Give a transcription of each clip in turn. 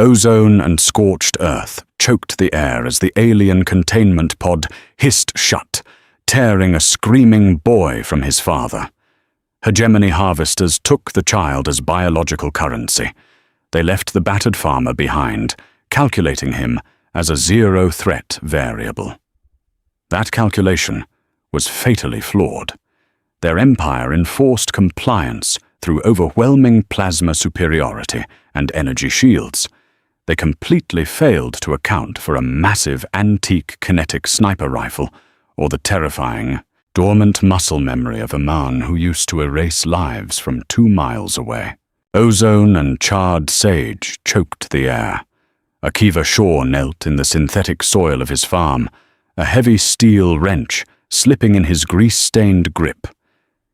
Ozone and scorched earth choked the air as the alien containment pod hissed shut, tearing a screaming boy from his father. Hegemony harvesters took the child as biological currency. They left the battered farmer behind, calculating him as a zero-threat variable. That calculation was fatally flawed. Their empire enforced compliance through overwhelming plasma superiority and energy shields. They completely failed to account for a massive antique kinetic sniper rifle or the terrifying, dormant muscle memory of a man who used to erase lives from 2 miles away. Ozone and charred sage choked the air. Akiva Shaw knelt in the synthetic soil of his farm, a heavy steel wrench slipping in his grease-stained grip.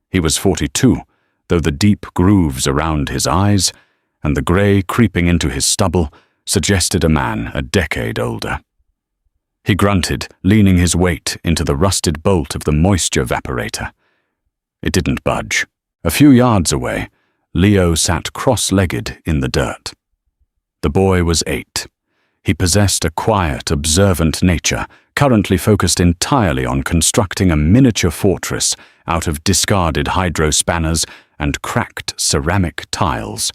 He was 42, though the deep grooves around his eyes and the grey creeping into his stubble suggested a man a decade older. He grunted, leaning his weight into the rusted bolt of the moisture evaporator. It didn't budge. A few yards away, Leo sat cross-legged in the dirt. The boy was 8. He possessed a quiet, observant nature, currently focused entirely on constructing a miniature fortress out of discarded hydro-spanners and cracked ceramic tiles.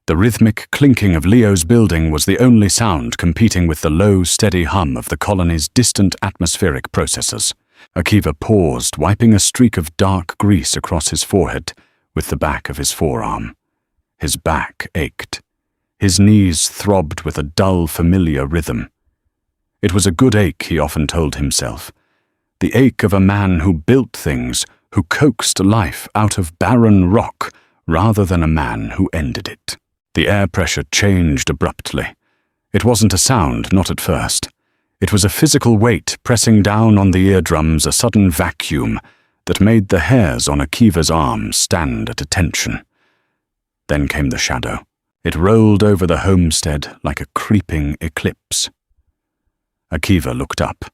The rhythmic clinking of Leo's building was the only sound competing with the low, steady hum of the colony's distant atmospheric processors. Akiva paused, wiping a streak of dark grease across his forehead with the back of his forearm. His back ached. His knees throbbed with a dull, familiar rhythm. It was a good ache, he often told himself. The ache of a man who built things, who coaxed life out of barren rock, rather than a man who ended it. The air pressure changed abruptly. It wasn't a sound, not at first. It was a physical weight pressing down on the eardrums, a sudden vacuum that made the hairs on Akiva's arm stand at attention. Then came the shadow. It rolled over the homestead like a creeping eclipse. Akiva looked up.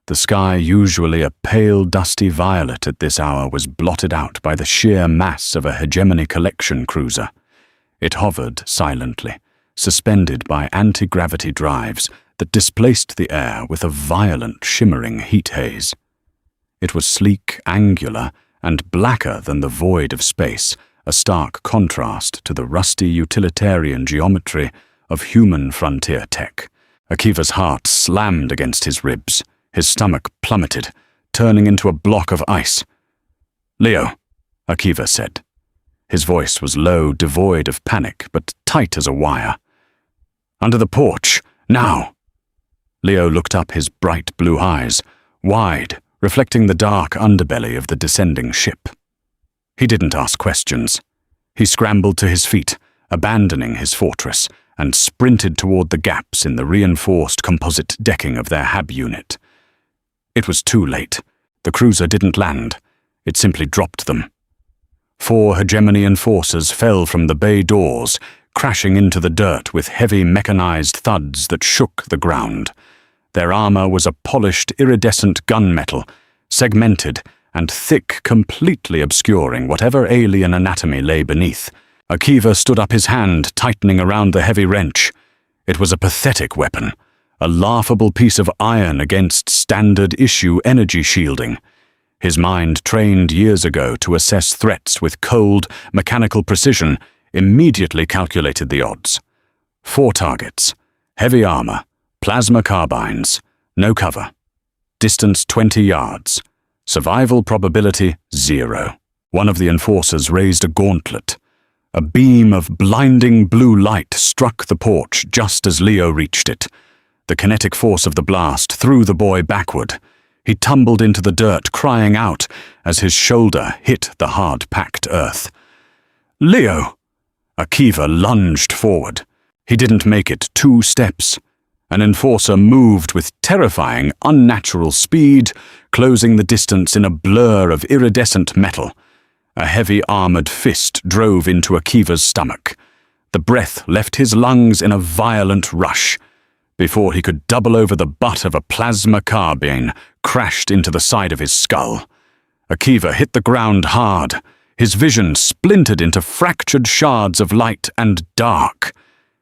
The sky, usually a pale, dusty violet at this hour, was blotted out by the sheer mass of a Hegemony collection cruiser. It hovered silently, suspended by anti-gravity drives that displaced the air with a violent, shimmering heat haze. It was sleek, angular, and blacker than the void of space, a stark contrast to the rusty utilitarian geometry of human frontier tech. Akiva's heart slammed against his ribs. His stomach plummeted, turning into a block of ice. "Leo," Akiva said. His voice was low, devoid of panic, but tight as a wire. "Under the porch, now!" Leo looked up, his bright blue eyes, wide, reflecting the dark underbelly of the descending ship. He didn't ask questions. He scrambled to his feet, abandoning his fortress, and sprinted toward the gaps in the reinforced composite decking of their HAB unit. It was too late. The cruiser didn't land. It simply dropped them. 4 Hegemony enforcers fell from the bay doors, crashing into the dirt with heavy mechanized thuds that shook the ground. Their armor was a polished iridescent gunmetal, segmented and thick, completely obscuring whatever alien anatomy lay beneath. Akiva stood up, his hand tightening around the heavy wrench. It was a pathetic weapon, a laughable piece of iron against standard-issue energy shielding. His mind, trained years ago to assess threats with cold, mechanical precision, immediately calculated the odds. 4 targets, heavy armor, plasma carbines, no cover. Distance 20 yards. Survival probability 0. One of the enforcers raised a gauntlet. A beam of blinding blue light struck the porch just as Leo reached it. The kinetic force of the blast threw the boy backward. He tumbled into the dirt, crying out as his shoulder hit the hard-packed earth. "Leo!" Akiva lunged forward. He didn't make it 2 steps. An enforcer moved with terrifying, unnatural speed, closing the distance in a blur of iridescent metal. A heavy armored fist drove into Akiva's stomach. The breath left his lungs in a violent rush. Before he could double over, the butt of a plasma carbine crashed into the side of his skull. Akiva hit the ground hard. His vision splintered into fractured shards of light and dark.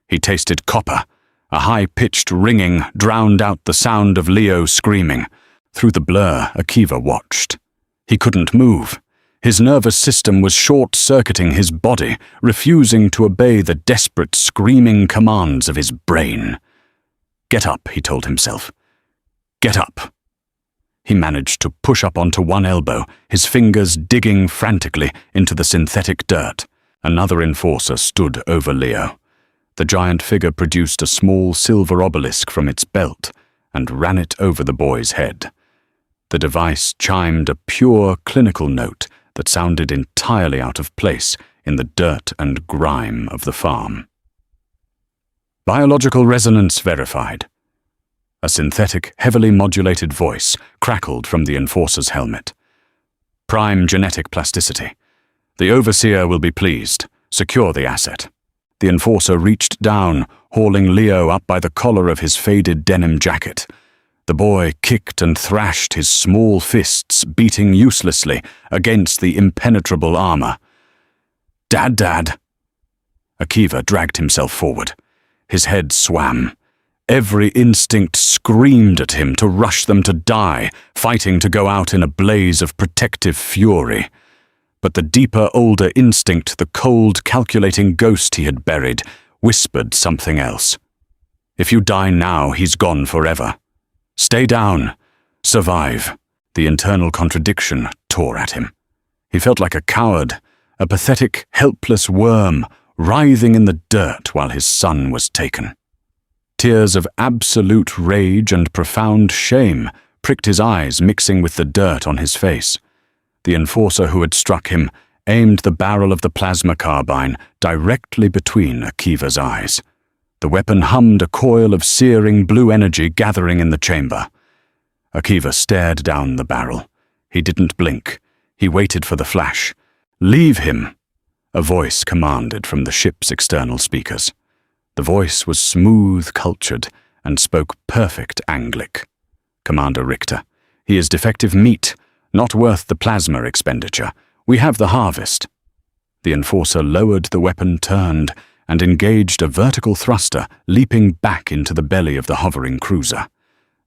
He tasted copper, A high-pitched ringing drowned out the sound of Leo screaming. Through the blur, Akiva watched. He couldn't move. His nervous system was short-circuiting his body, refusing to obey the desperate, screaming commands of his brain. "Get up," he told himself. "Get up." He managed to push up onto one elbow, his fingers digging frantically into the synthetic dirt. Another enforcer stood over Leo. The giant figure produced a small silver obelisk from its belt and ran it over the boy's head. The device chimed a pure clinical note that sounded entirely out of place in the dirt and grime of the farm. Biological resonance verified. A synthetic, heavily modulated voice crackled from the enforcer's helmet. "Prime genetic plasticity. The overseer will be pleased. Secure the asset." The enforcer reached down, hauling Leo up by the collar of his faded denim jacket. The boy kicked and thrashed his small fists, beating uselessly against the impenetrable armor. Dad. Akiva dragged himself forward. His head swam. Every instinct screamed at him to rush them to die, fighting to go out in a blaze of protective fury. But the deeper, older instinct, the cold, calculating ghost he had buried, whispered something else. If you die now, he's gone forever. Stay down. Survive. The internal contradiction tore at him. He felt like a coward, a pathetic, helpless worm, writhing in the dirt while his son was taken. Tears of absolute rage and profound shame pricked his eyes, mixing with the dirt on his face. The enforcer who had struck him aimed the barrel of the plasma carbine directly between Akiva's eyes. The weapon hummed a coil of searing blue energy gathering in the chamber. Akiva stared down the barrel. He didn't blink. He waited for the flash. "Leave him," a voice commanded from the ship's external speakers. The voice was smooth, cultured, and spoke perfect Anglic. "Commander Richter, he is defective meat, not worth the plasma expenditure. We have the harvest." The enforcer lowered the weapon, turned, and engaged a vertical thruster, leaping back into the belly of the hovering cruiser.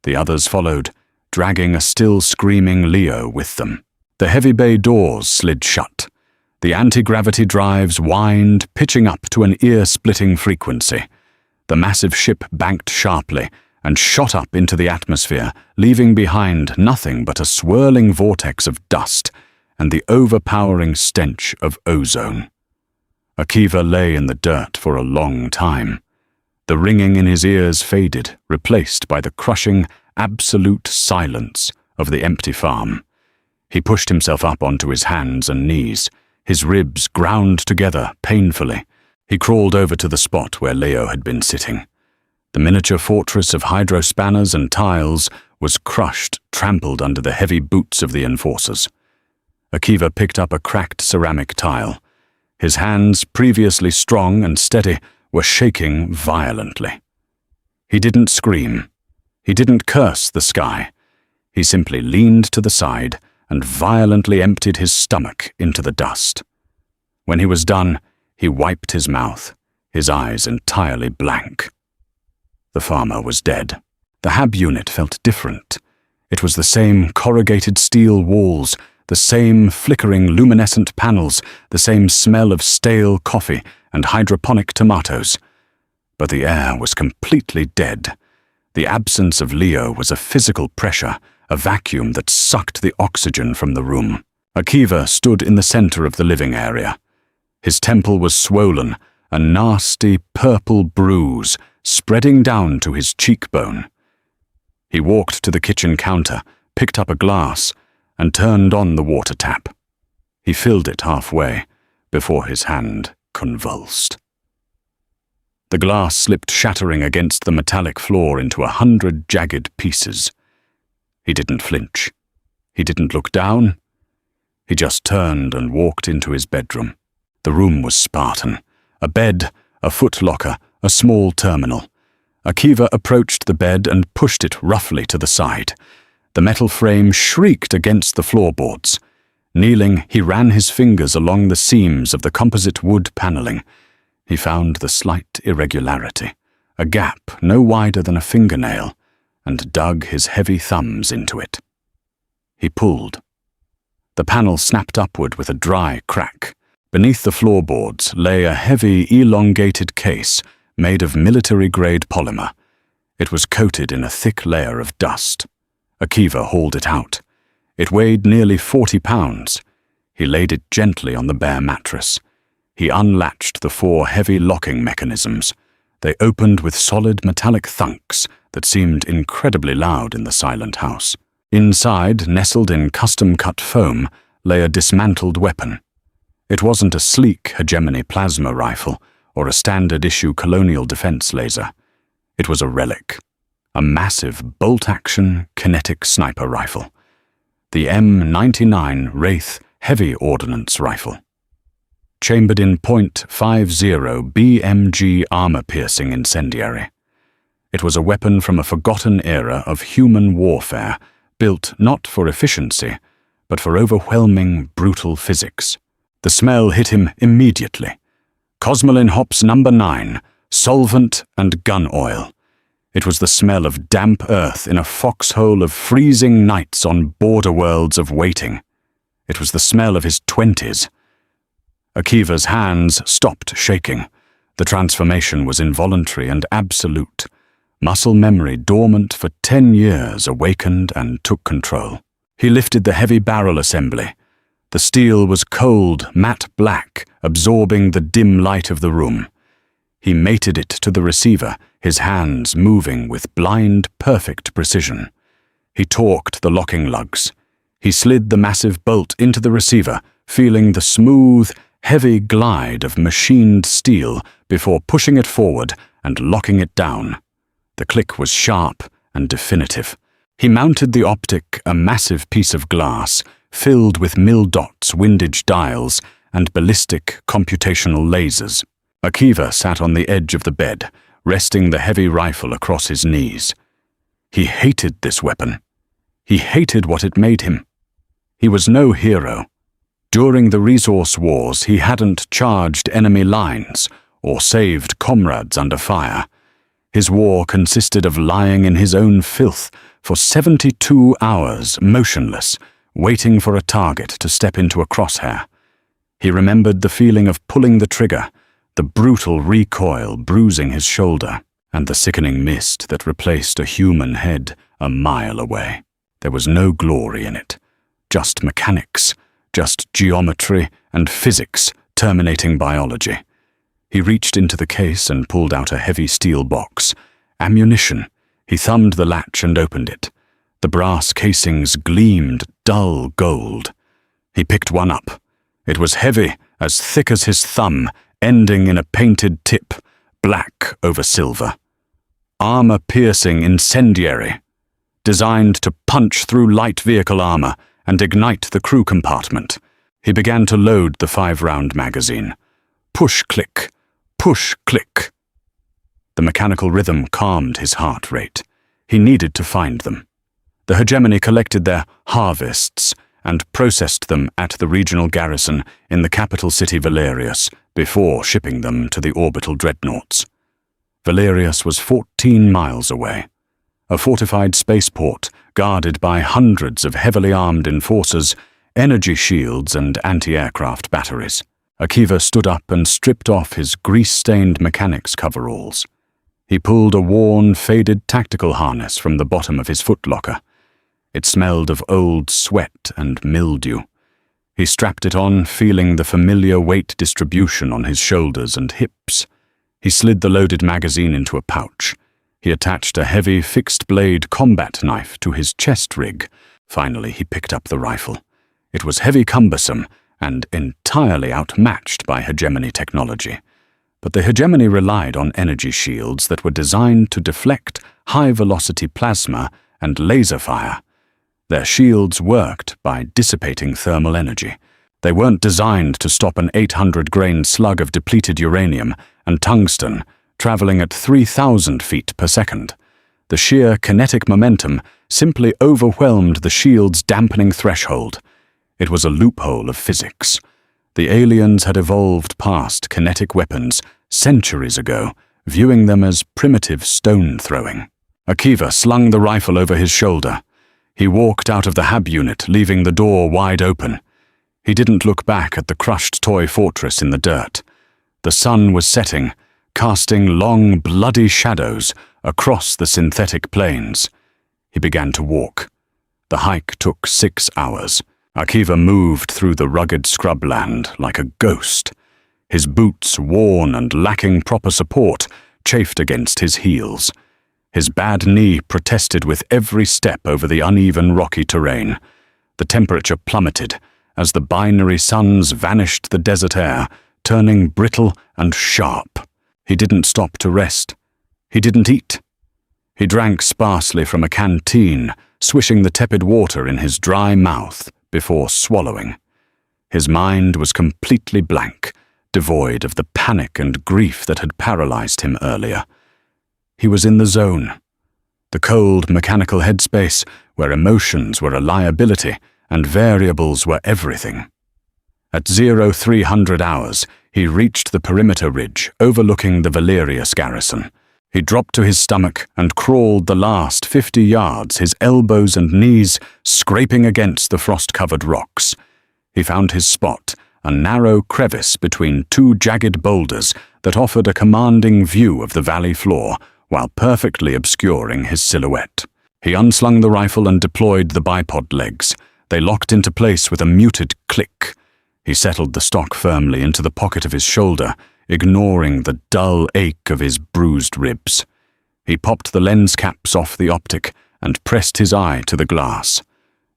The others followed, dragging a still screaming Leo with them. The heavy bay doors slid shut. The anti-gravity drives whined, pitching up to an ear-splitting frequency. The massive ship banked sharply and shot up into the atmosphere, leaving behind nothing but a swirling vortex of dust and the overpowering stench of ozone. Akiva lay in the dirt for a long time. The ringing in his ears faded, replaced by the crushing, absolute silence of the empty farm. He pushed himself up onto his hands and knees. His ribs ground together painfully. He crawled over to the spot where Leo had been sitting. The miniature fortress of hydrospanners and tiles was crushed, trampled under the heavy boots of the enforcers. Akiva picked up a cracked ceramic tile. His hands, previously strong and steady, were shaking violently. He didn't scream. He didn't curse the sky. He simply leaned to the side and violently emptied his stomach into the dust. When he was done, he wiped his mouth, his eyes entirely blank. The farmer was dead. The hab unit felt different. It was the same corrugated steel walls, the same flickering luminescent panels, the same smell of stale coffee and hydroponic tomatoes. But the air was completely dead. The absence of Leo was a physical pressure, a vacuum that sucked the oxygen from the room. Akiva stood in the center of the living area. His temple was swollen, a nasty purple bruise spreading down to his cheekbone. He walked to the kitchen counter, picked up a glass, and turned on the water tap. He filled it halfway before his hand convulsed. The glass slipped shattering against the metallic floor into 100 jagged pieces. He didn't flinch. He didn't look down. He just turned and walked into his bedroom. The room was Spartan. A bed, a footlocker, a small terminal. Akiva approached the bed and pushed it roughly to the side. The metal frame shrieked against the floorboards. Kneeling, he ran his fingers along the seams of the composite wood paneling. He found the slight irregularity, a gap no wider than a fingernail, and dug his heavy thumbs into it. He pulled. The panel snapped upward with a dry crack. Beneath the floorboards lay a heavy, elongated case made of military-grade polymer. It was coated in a thick layer of dust. Akiva hauled it out. It weighed nearly 40 pounds. He laid it gently on the bare mattress. He unlatched the 4 heavy locking mechanisms. They opened with solid metallic thunks that seemed incredibly loud in the silent house. Inside, nestled in custom-cut foam, lay a dismantled weapon. It wasn't a sleek hegemony plasma rifle or a standard-issue colonial defense laser. It was a relic, a massive bolt-action kinetic sniper rifle, the M99 Wraith Heavy Ordnance Rifle. Chambered in .50 BMG armor-piercing incendiary. It was a weapon from a forgotten era of human warfare, built not for efficiency, but for overwhelming, brutal physics. The smell hit him immediately. Cosmoline hops number 9, solvent and gun oil. It was the smell of damp earth in a foxhole of freezing nights on border worlds of waiting. It was the smell of his 20s. Akiva's hands stopped shaking. The transformation was involuntary and absolute. Muscle memory dormant for 10 years awakened and took control. He lifted the heavy barrel assembly. The steel was cold, matte black, absorbing the dim light of the room. He mated it to the receiver, his hands moving with blind, perfect precision. He torqued the locking lugs. He slid the massive bolt into the receiver, feeling the smooth, heavy glide of machined steel before pushing it forward and locking it down. The click was sharp and definitive. He mounted the optic, a massive piece of glass, filled with mil-dots, windage dials, and ballistic computational lasers. Akiva sat on the edge of the bed, resting the heavy rifle across his knees. He hated this weapon. He hated what it made him. He was no hero. During the resource wars, he hadn't charged enemy lines or saved comrades under fire. His war consisted of lying in his own filth for 72 hours, motionless, waiting for a target to step into a crosshair. He remembered the feeling of pulling the trigger, the brutal recoil bruising his shoulder, and the sickening mist that replaced a human head a mile away. There was no glory in it, just mechanics, just geometry and physics terminating biology. He reached into the case and pulled out a heavy steel box. Ammunition. He thumbed the latch and opened it. The brass casings gleamed dull gold. He picked one up. It was heavy, as thick as his thumb, ending in a painted tip, black over silver. Armor-piercing incendiary. Designed to punch through light vehicle armor and ignite the crew compartment. He began to load the 5-round magazine. Push-click, push-click. The mechanical rhythm calmed his heart rate. He needed to find them. The hegemony collected their harvests and processed them at the regional garrison in the capital city Valerius before shipping them to the orbital dreadnoughts. Valerius was 14 miles away. A fortified spaceport guarded by hundreds of heavily armed enforcers, energy shields and anti-aircraft batteries. Akiva stood up and stripped off his grease-stained mechanics coveralls. He pulled a worn, faded tactical harness from the bottom of his footlocker. It smelled of old sweat and mildew. He strapped it on, feeling the familiar weight distribution on his shoulders and hips. He slid the loaded magazine into a pouch. He attached a heavy, fixed-blade combat knife to his chest rig. Finally, he picked up the rifle. It was heavy cumbersome and entirely outmatched by hegemony technology. But the hegemony relied on energy shields that were designed to deflect high-velocity plasma and laser fire. Their shields worked by dissipating thermal energy. They weren't designed to stop an 800-grain slug of depleted uranium and tungsten traveling at 3,000 feet per second. The sheer kinetic momentum simply overwhelmed the shield's dampening threshold. It was a loophole of physics. The aliens had evolved past kinetic weapons centuries ago, viewing them as primitive stone throwing. Akiva slung the rifle over his shoulder. He walked out of the hab unit, leaving the door wide open. He didn't look back at the crushed toy fortress in the dirt. The sun was setting, casting long, bloody shadows across the synthetic plains. He began to walk. The hike took 6 hours. Akiva moved through the rugged scrubland like a ghost. His boots, worn and lacking proper support, chafed against his heels. His bad knee protested with every step over the uneven rocky terrain. The temperature plummeted as the binary suns vanished the desert air, turning brittle and sharp. He didn't stop to rest. He didn't eat. He drank sparsely from a canteen, swishing the tepid water in his dry mouth before swallowing. His mind was completely blank, devoid of the panic and grief that had paralyzed him earlier. He was in the zone, the cold mechanical headspace where emotions were a liability and variables were everything. At 0300 hours, he reached the perimeter ridge overlooking the Valerius garrison. He dropped to his stomach and crawled the last 50 yards, his elbows and knees scraping against the frost-covered rocks. He found his spot, a narrow crevice between 2 jagged boulders that offered a commanding view of the valley floor, while perfectly obscuring his silhouette. He unslung the rifle and deployed the bipod legs. They locked into place with a muted click. He settled the stock firmly into the pocket of his shoulder, ignoring the dull ache of his bruised ribs. He popped the lens caps off the optic and pressed his eye to the glass.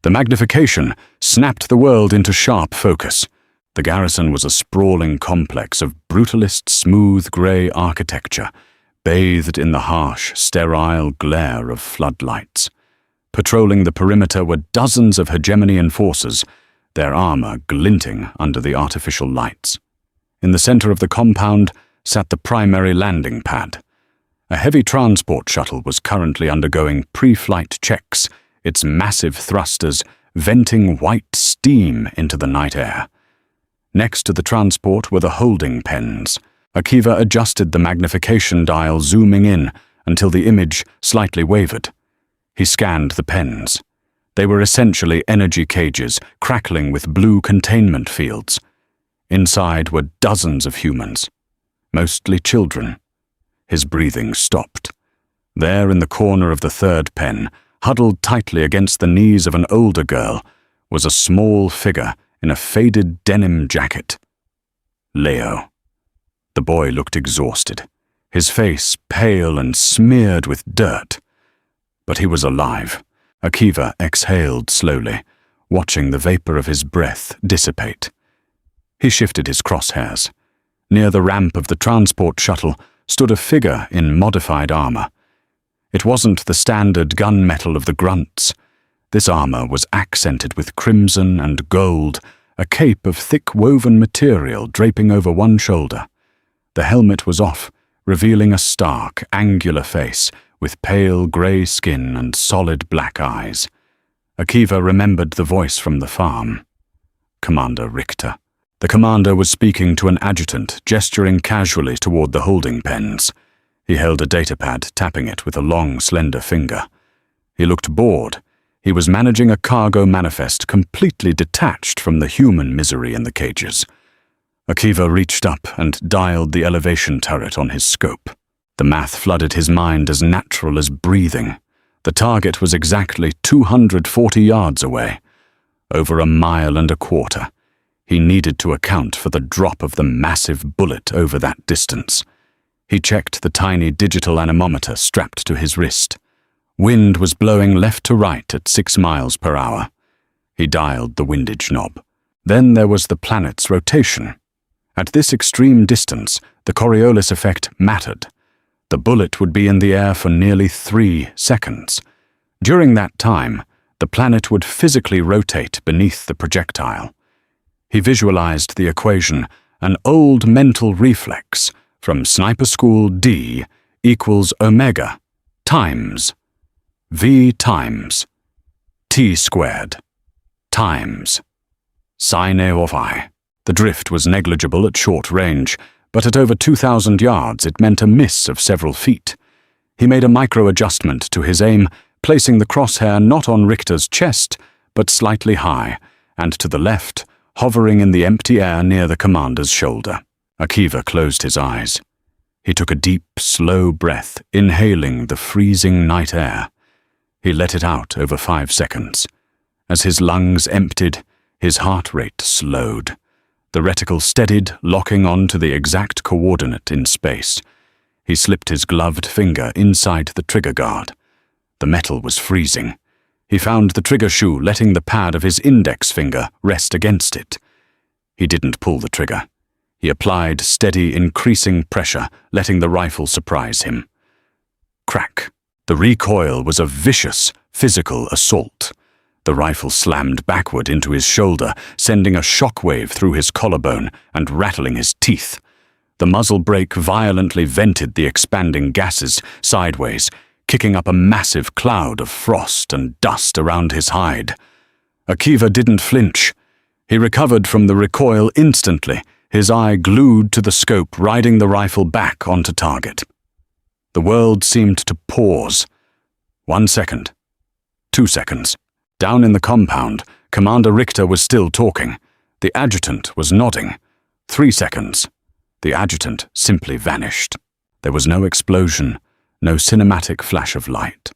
The magnification snapped the world into sharp focus. The garrison was a sprawling complex of brutalist, smooth grey architecture, bathed in the harsh, sterile glare of floodlights. Patrolling the perimeter were dozens of hegemony enforcers, their armor glinting under the artificial lights. In the center of the compound sat the primary landing pad. A heavy transport shuttle was currently undergoing pre-flight checks, its massive thrusters venting white steam into the night air. Next to the transport were the holding pens. Akiva adjusted the magnification dial, zooming in until the image slightly wavered. He scanned the pens. They were essentially energy cages, crackling with blue containment fields. Inside were dozens of humans, mostly children. His breathing stopped. There in the corner of the third pen, huddled tightly against the knees of an older girl, was a small figure in a faded denim jacket. Leo. The boy looked exhausted, his face pale and smeared with dirt. But he was alive. Akiva exhaled slowly, watching the vapor of his breath dissipate. He shifted his crosshairs. Near the ramp of the transport shuttle stood a figure in modified armor. It wasn't the standard gunmetal of the grunts. This armor was accented with crimson and gold, a cape of thick woven material draping over one shoulder. The helmet was off, revealing a stark, angular face with pale grey skin and solid black eyes. Akiva remembered the voice from the farm. Commander Richter. The commander was speaking to an adjutant, gesturing casually toward the holding pens. He held a datapad, tapping it with a long, slender finger. He looked bored. He was managing a cargo manifest completely detached from the human misery in the cages. Akiva reached up and dialed the elevation turret on his scope. The math flooded his mind as natural as breathing. The target was exactly 240 yards away, over 1.25 miles. He needed to account for the drop of the massive bullet over that distance. He checked the tiny digital anemometer strapped to his wrist. Wind was blowing left to right at 6 miles per hour. He dialed the windage knob. Then there was the planet's rotation. At this extreme distance, the Coriolis effect mattered. The bullet would be in the air for nearly 3 seconds. During that time, the planet would physically rotate beneath the projectile. He visualized the equation, an old mental reflex from Sniper School D equals omega times V times T squared times sine of I. The drift was negligible at short range, but at over 2,000 yards it meant a miss of several feet. He made a micro-adjustment to his aim, placing the crosshair not on Richter's chest, but slightly high, and to the left, hovering in the empty air near the commander's shoulder. Akiva closed his eyes. He took a deep, slow breath, inhaling the freezing night air. He let it out over 5 seconds. As his lungs emptied, his heart rate slowed. The reticle steadied, locking on to the exact coordinate in space. He slipped his gloved finger inside the trigger guard. The metal was freezing. He found the trigger shoe, letting the pad of his index finger rest against it. He didn't pull the trigger. He applied steady, increasing pressure, letting the rifle surprise him. Crack. The recoil was a vicious, physical assault. The rifle slammed backward into his shoulder, sending a shockwave through his collarbone and rattling his teeth. The muzzle brake violently vented the expanding gases sideways, kicking up a massive cloud of frost and dust around his hide. Akiva didn't flinch. He recovered from the recoil instantly, his eye glued to the scope, riding the rifle back onto target. The world seemed to pause. 1 second. 2 seconds. Down in the compound, Commander Richter was still talking. The adjutant was nodding. 3 seconds. The adjutant simply vanished. There was no explosion, no cinematic flash of light.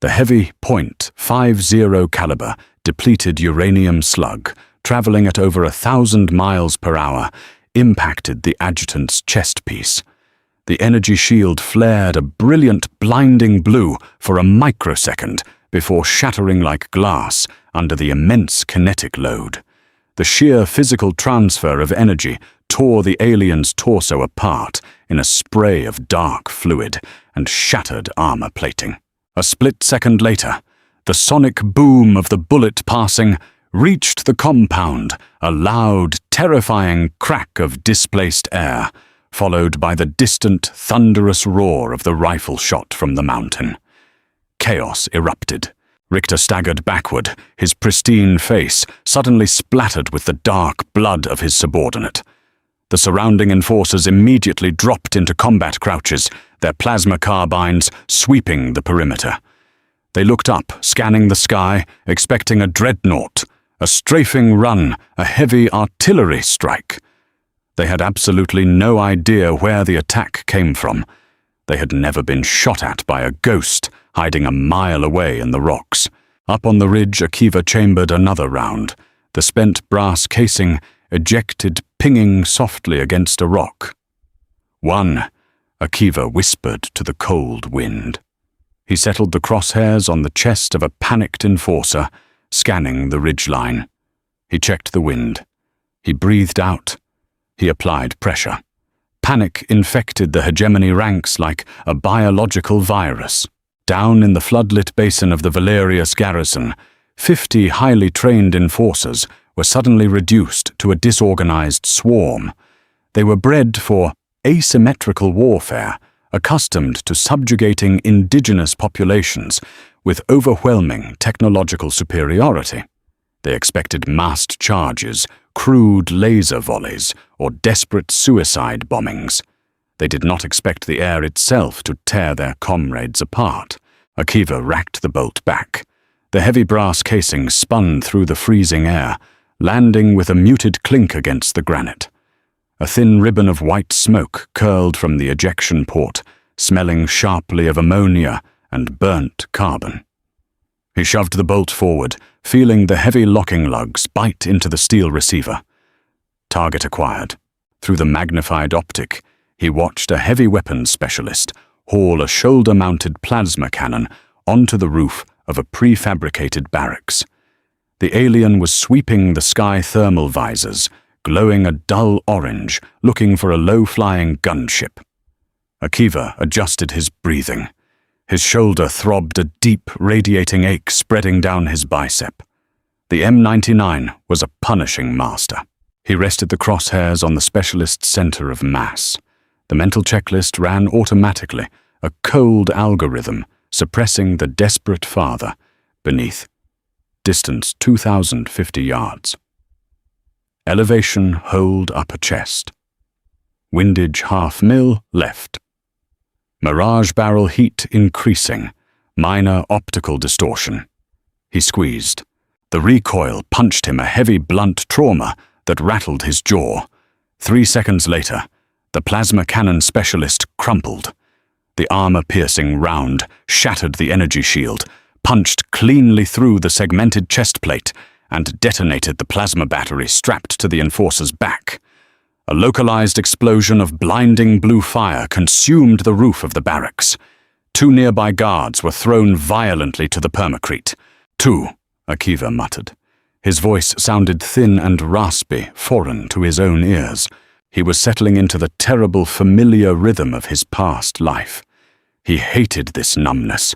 The heavy .50 caliber depleted uranium slug, traveling at over 1,000 miles per hour, impacted the adjutant's chest piece. The energy shield flared a brilliant, blinding blue for a microsecond before shattering like glass under the immense kinetic load. The sheer physical transfer of energy tore the alien's torso apart in a spray of dark fluid and shattered armor plating. A split second later, the sonic boom of the bullet passing reached the compound, a loud, terrifying crack of displaced air, followed by the distant, thunderous roar of the rifle shot from the mountain. Chaos erupted. Richter staggered backward, his pristine face suddenly splattered with the dark blood of his subordinate. The surrounding enforcers immediately dropped into combat crouches, their plasma carbines sweeping the perimeter. They looked up, scanning the sky, expecting a dreadnought, a strafing run, a heavy artillery strike. They had absolutely no idea where the attack came from. They had never been shot at by a ghost hiding a mile away in the rocks. Up on the ridge, Akiva chambered another round, the spent brass casing ejected, pinging softly against a rock. "One," Akiva whispered to the cold wind. He settled the crosshairs on the chest of a panicked enforcer, scanning the ridgeline. He checked the wind. He breathed out. He applied pressure. Panic infected the hegemony ranks like a biological virus. Down in the floodlit basin of the Valerius garrison, 50 highly trained enforcers were suddenly reduced to a disorganized swarm. They were bred for asymmetrical warfare, accustomed to subjugating indigenous populations with overwhelming technological superiority. They expected massed charges, crude laser volleys, or desperate suicide bombings. They did not expect the air itself to tear their comrades apart. Akiva racked the bolt back. The heavy brass casing spun through the freezing air, landing with a muted clink against the granite. A thin ribbon of white smoke curled from the ejection port, smelling sharply of ammonia and burnt carbon. He shoved the bolt forward, feeling the heavy locking lugs bite into the steel receiver. Target acquired. Through the magnified optic, he watched a heavy weapons specialist haul a shoulder-mounted plasma cannon onto the roof of a prefabricated barracks. The alien was sweeping the sky thermal visors, glowing a dull orange, looking for a low-flying gunship. Akiva adjusted his breathing. His shoulder throbbed a deep, radiating ache spreading down his bicep. The M99 was a punishing master. He rested the crosshairs on the specialist's center of mass. The mental checklist ran automatically, a cold algorithm suppressing the desperate father beneath. Distance 2,050 yards. Elevation hold upper chest. Windage half-mil left. Mirage barrel heat increasing. Minor optical distortion. He squeezed. The recoil punched him a heavy blunt trauma that rattled his jaw. 3 seconds later, the plasma cannon specialist crumpled. The armor-piercing round shattered the energy shield, punched cleanly through the segmented chest plate, and detonated the plasma battery strapped to the enforcer's back. A localized explosion of blinding blue fire consumed the roof of the barracks. 2 nearby guards were thrown violently to the permacrete. 2, Akiva muttered. His voice sounded thin and raspy, foreign to his own ears. He was settling into the terrible familiar rhythm of his past life. He hated this numbness.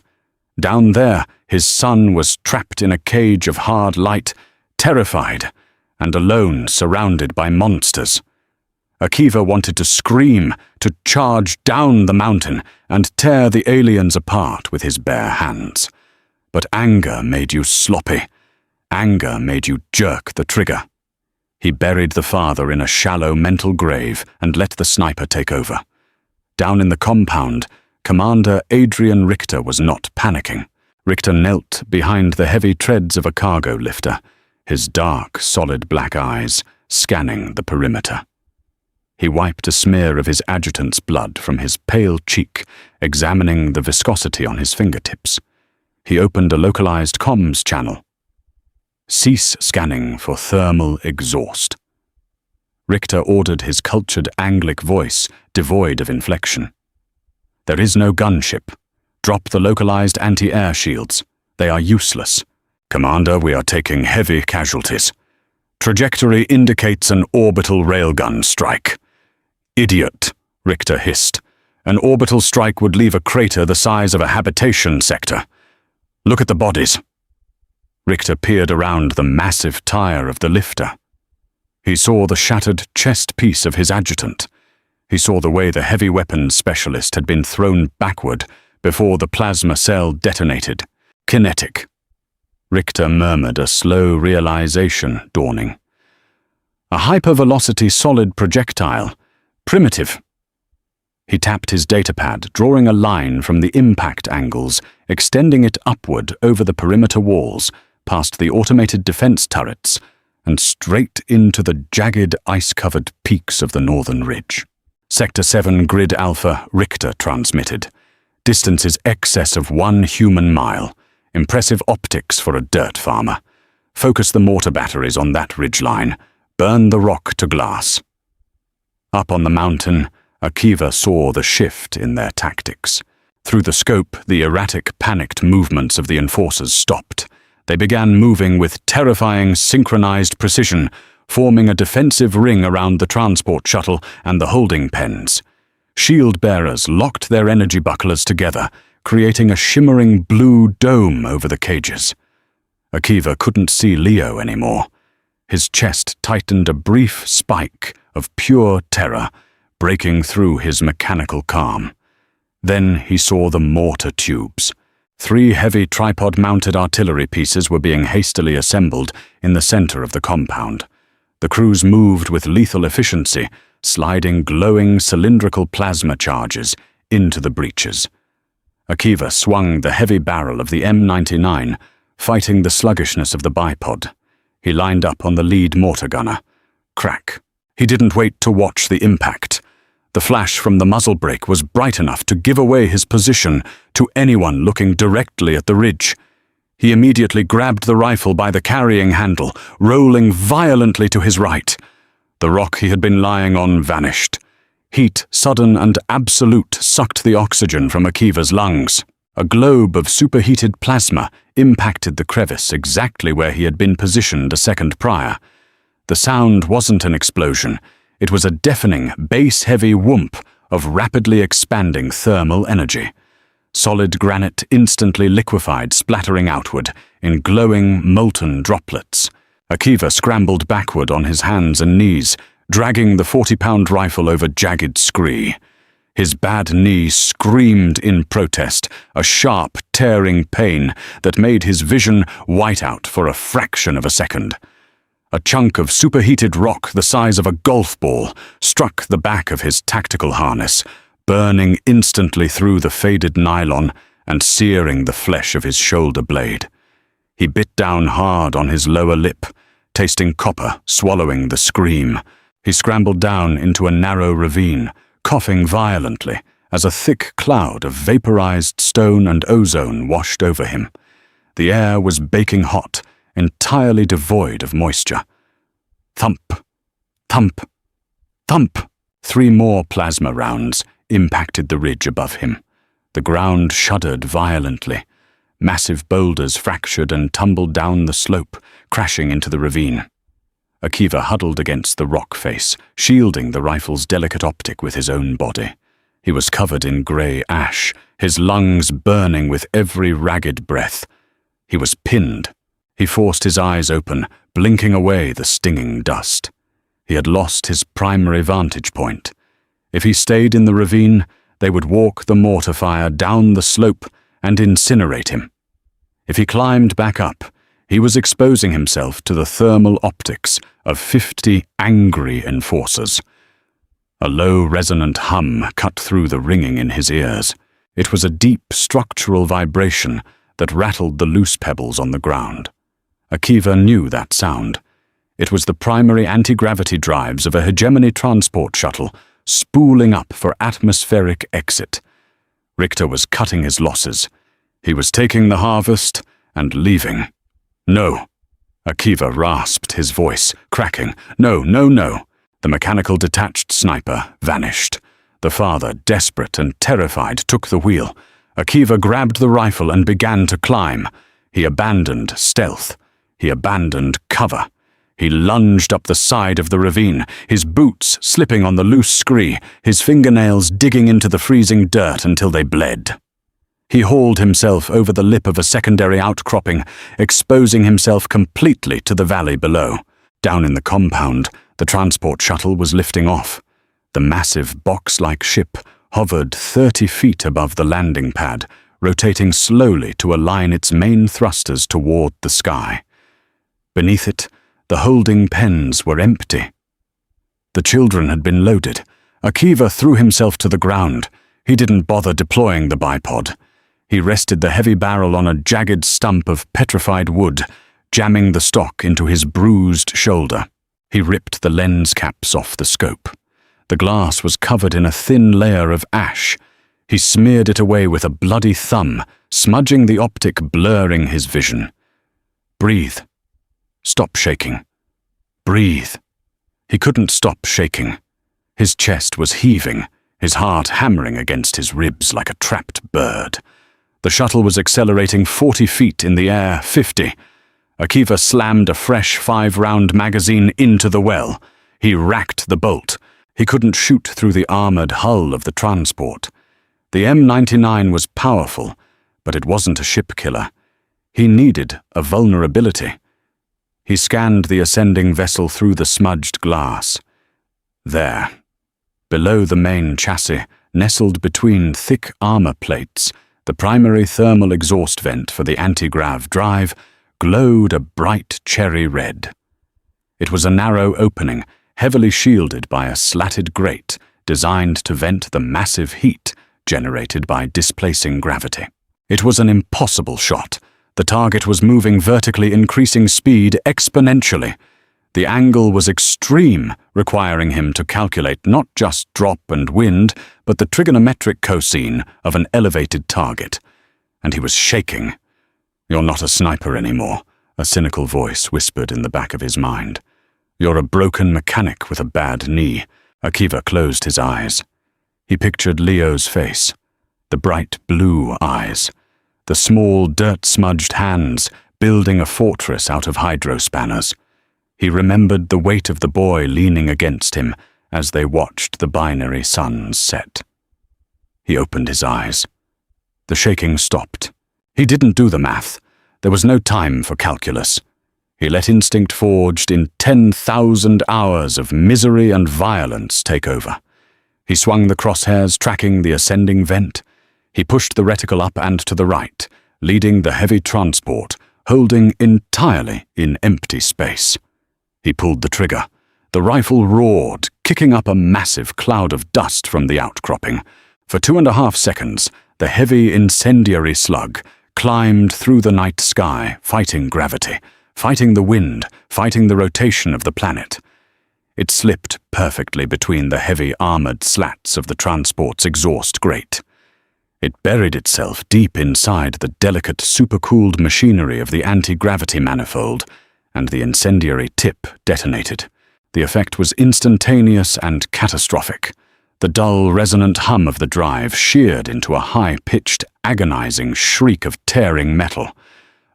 Down there, his son was trapped in a cage of hard light, terrified, and alone, surrounded by monsters. Akiva wanted to scream, to charge down the mountain and tear the aliens apart with his bare hands. But anger made you sloppy. Anger made you jerk the trigger. He buried the father in a shallow mental grave and let the sniper take over. Down in the compound, Commander Adrian Richter was not panicking. Richter knelt behind the heavy treads of a cargo lifter, his dark, solid black eyes scanning the perimeter. He wiped a smear of his adjutant's blood from his pale cheek, examining the viscosity on his fingertips. He opened a localized comms channel. Cease scanning for thermal exhaust. Richter ordered his cultured Anglic voice, devoid of inflection. There is no gunship. Drop the localized anti-air shields. They are useless. Commander, we are taking heavy casualties. Trajectory indicates an orbital railgun strike. Idiot, Richter hissed. An orbital strike would leave a crater the size of a habitation sector. Look at the bodies. Richter peered around the massive tire of the lifter. He saw the shattered chest piece of his adjutant. He saw the way the heavy weapons specialist had been thrown backward before the plasma cell detonated. Kinetic. Richter murmured, a slow realization dawning. A hypervelocity solid projectile. Primitive. He tapped his datapad, drawing a line from the impact angles, extending it upward over the perimeter walls, past the automated defense turrets, and straight into the jagged, ice-covered peaks of the northern ridge. Sector 7 Grid Alpha, Richter transmitted. Distances excess of 1 human mile. Impressive optics for a dirt farmer. Focus the mortar batteries on that ridgeline. Burn the rock to glass. Up on the mountain, Akiva saw the shift in their tactics. Through the scope, the erratic, panicked movements of the enforcers stopped. They began moving with terrifying, synchronized precision, forming a defensive ring around the transport shuttle and the holding pens. Shield bearers locked their energy bucklers together, creating a shimmering blue dome over the cages. Akiva couldn't see Leo anymore. His chest tightened a brief spike of pure terror, breaking through his mechanical calm. Then he saw the mortar tubes. 3 heavy tripod-mounted artillery pieces were being hastily assembled in the center of the compound. The crews moved with lethal efficiency, sliding glowing cylindrical plasma charges into the breaches. Akiva swung the heavy barrel of the M99, fighting the sluggishness of the bipod. He lined up on the lead mortar gunner. Crack. He didn't wait to watch the impact. The flash from the muzzle brake was bright enough to give away his position to anyone looking directly at the ridge. He immediately grabbed the rifle by the carrying handle, rolling violently to his right. The rock he had been lying on vanished. Heat, sudden and absolute, sucked the oxygen from Akiva's lungs. A globe of superheated plasma impacted the crevice exactly where he had been positioned a second prior. The sound wasn't an explosion. It was a deafening, bass-heavy whoomp of rapidly expanding thermal energy. Solid granite instantly liquefied, splattering outward in glowing, molten droplets. Akiva scrambled backward on his hands and knees, dragging the 40-pound rifle over jagged scree. His bad knee screamed in protest, a sharp, tearing pain that made his vision white out for a fraction of a second. A chunk of superheated rock the size of a golf ball struck the back of his tactical harness, burning instantly through the faded nylon and searing the flesh of his shoulder blade. He bit down hard on his lower lip, tasting copper, swallowing the scream. He scrambled down into a narrow ravine, coughing violently as a thick cloud of vaporized stone and ozone washed over him. The air was baking hot, entirely devoid of moisture. Thump, thump, thump. 3 more plasma rounds impacted the ridge above him. The ground shuddered violently. Massive boulders fractured and tumbled down the slope, crashing into the ravine. Akiva huddled against the rock face, shielding the rifle's delicate optic with his own body. He was covered in grey ash, his lungs burning with every ragged breath. He was pinned. He forced his eyes open, blinking away the stinging dust. He had lost his primary vantage point. If he stayed in the ravine, they would walk the mortar fire down the slope and incinerate him. If he climbed back up, he was exposing himself to the thermal optics of 50 angry enforcers. A low, resonant hum cut through the ringing in his ears. It was a deep, structural vibration that rattled the loose pebbles on the ground. Akiva knew that sound. It was the primary anti-gravity drives of a hegemony transport shuttle spooling up for atmospheric exit. Richter was cutting his losses. He was taking the harvest and leaving. No. Akiva rasped, his voice cracking. No, no, no. The mechanical detached sniper vanished. The father, desperate and terrified, took the wheel. Akiva grabbed the rifle and began to climb. He abandoned stealth. He abandoned cover. He lunged up the side of the ravine, his boots slipping on the loose scree, his fingernails digging into the freezing dirt until they bled. He hauled himself over the lip of a secondary outcropping, exposing himself completely to the valley below. Down in the compound, the transport shuttle was lifting off. The massive box-like ship hovered 30 feet above the landing pad, rotating slowly to align its main thrusters toward the sky. Beneath it, the holding pens were empty. The children had been loaded. Akiva threw himself to the ground. He didn't bother deploying the bipod. He rested the heavy barrel on a jagged stump of petrified wood, jamming the stock into his bruised shoulder. He ripped the lens caps off the scope. The glass was covered in a thin layer of ash. He smeared it away with a bloody thumb, smudging the optic, blurring his vision. Breathe. Stop shaking. Breathe. He couldn't stop shaking. His chest was heaving, his heart hammering against his ribs like a trapped bird. The shuttle was accelerating 40 feet in the air, 50. Akiva slammed a fresh 5-round magazine into the well. He racked the bolt. He couldn't shoot through the armored hull of the transport. The M99 was powerful, but it wasn't a ship killer. He needed a vulnerability. He scanned the ascending vessel through the smudged glass. There, below the main chassis, nestled between thick armor plates, the primary thermal exhaust vent for the anti-grav drive glowed a bright cherry red. It was a narrow opening, heavily shielded by a slatted grate designed to vent the massive heat generated by displacing gravity. It was an impossible shot. The target was moving vertically, increasing speed exponentially. The angle was extreme, requiring him to calculate not just drop and wind, but the trigonometric cosine of an elevated target. And he was shaking. "You're not a sniper anymore," a cynical voice whispered in the back of his mind. "You're a broken mechanic with a bad knee." Akiva closed his eyes. He pictured Leo's face, the bright blue eyes, the small dirt-smudged hands building a fortress out of hydrospanners. He remembered the weight of the boy leaning against him as they watched the binary suns set. He opened his eyes. The shaking stopped. He didn't do the math. There was no time for calculus. He let instinct forged in 10,000 hours of misery and violence take over. He swung the crosshairs, tracking the ascending vent. He pushed the reticle up and to the right, leading the heavy transport, holding entirely in empty space. He pulled the trigger. The rifle roared, kicking up a massive cloud of dust from the outcropping. For 2.5 seconds, the heavy incendiary slug climbed through the night sky, fighting gravity, fighting the wind, fighting the rotation of the planet. It slipped perfectly between the heavy armored slats of the transport's exhaust grate. It buried itself deep inside the delicate supercooled machinery of the anti-gravity manifold, and the incendiary tip detonated. The effect was instantaneous and catastrophic. The dull, resonant hum of the drive sheared into a high-pitched, agonizing shriek of tearing metal.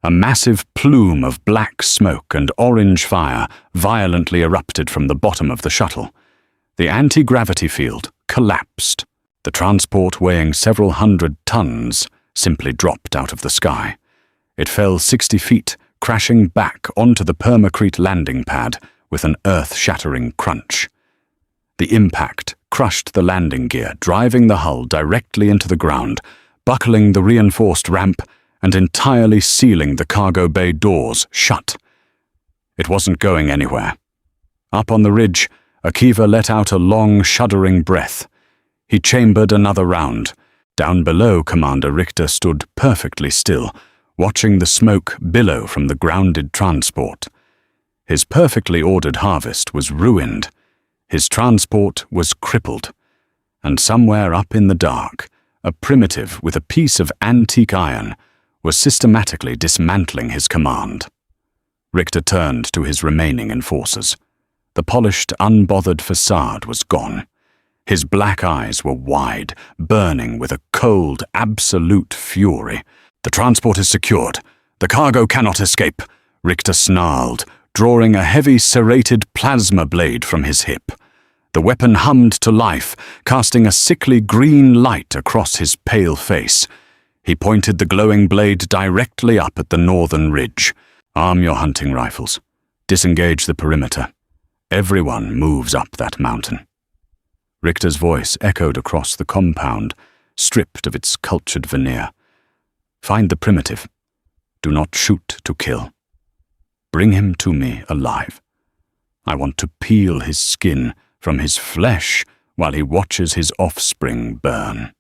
A massive plume of black smoke and orange fire violently erupted from the bottom of the shuttle. The anti-gravity field collapsed. The transport, weighing several hundred tons, simply dropped out of the sky. It fell 60 feet, crashing back onto the permacrete landing pad with an earth-shattering crunch. The impact crushed the landing gear, driving the hull directly into the ground, buckling the reinforced ramp and entirely sealing the cargo bay doors shut. It wasn't going anywhere. Up on the ridge, Akiva let out a long, shuddering breath. He chambered another round. Down below, Commander Richter stood perfectly still, watching the smoke billow from the grounded transport. His perfectly ordered harvest was ruined. His transport was crippled. And somewhere up in the dark, a primitive with a piece of antique iron was systematically dismantling his command. Richter turned to his remaining enforcers. The polished, unbothered facade was gone. His black eyes were wide, burning with a cold, absolute fury. "The transport is secured. The cargo cannot escape," Richter snarled, drawing a heavy serrated plasma blade from his hip. The weapon hummed to life, casting a sickly green light across his pale face. He pointed the glowing blade directly up at the northern ridge. "Arm your hunting rifles. Disengage the perimeter. Everyone moves up that mountain." Richter's voice echoed across the compound, stripped of its cultured veneer. "Find the primitive. Do not shoot to kill. Bring him to me alive. I want to peel his skin from his flesh while he watches his offspring burn."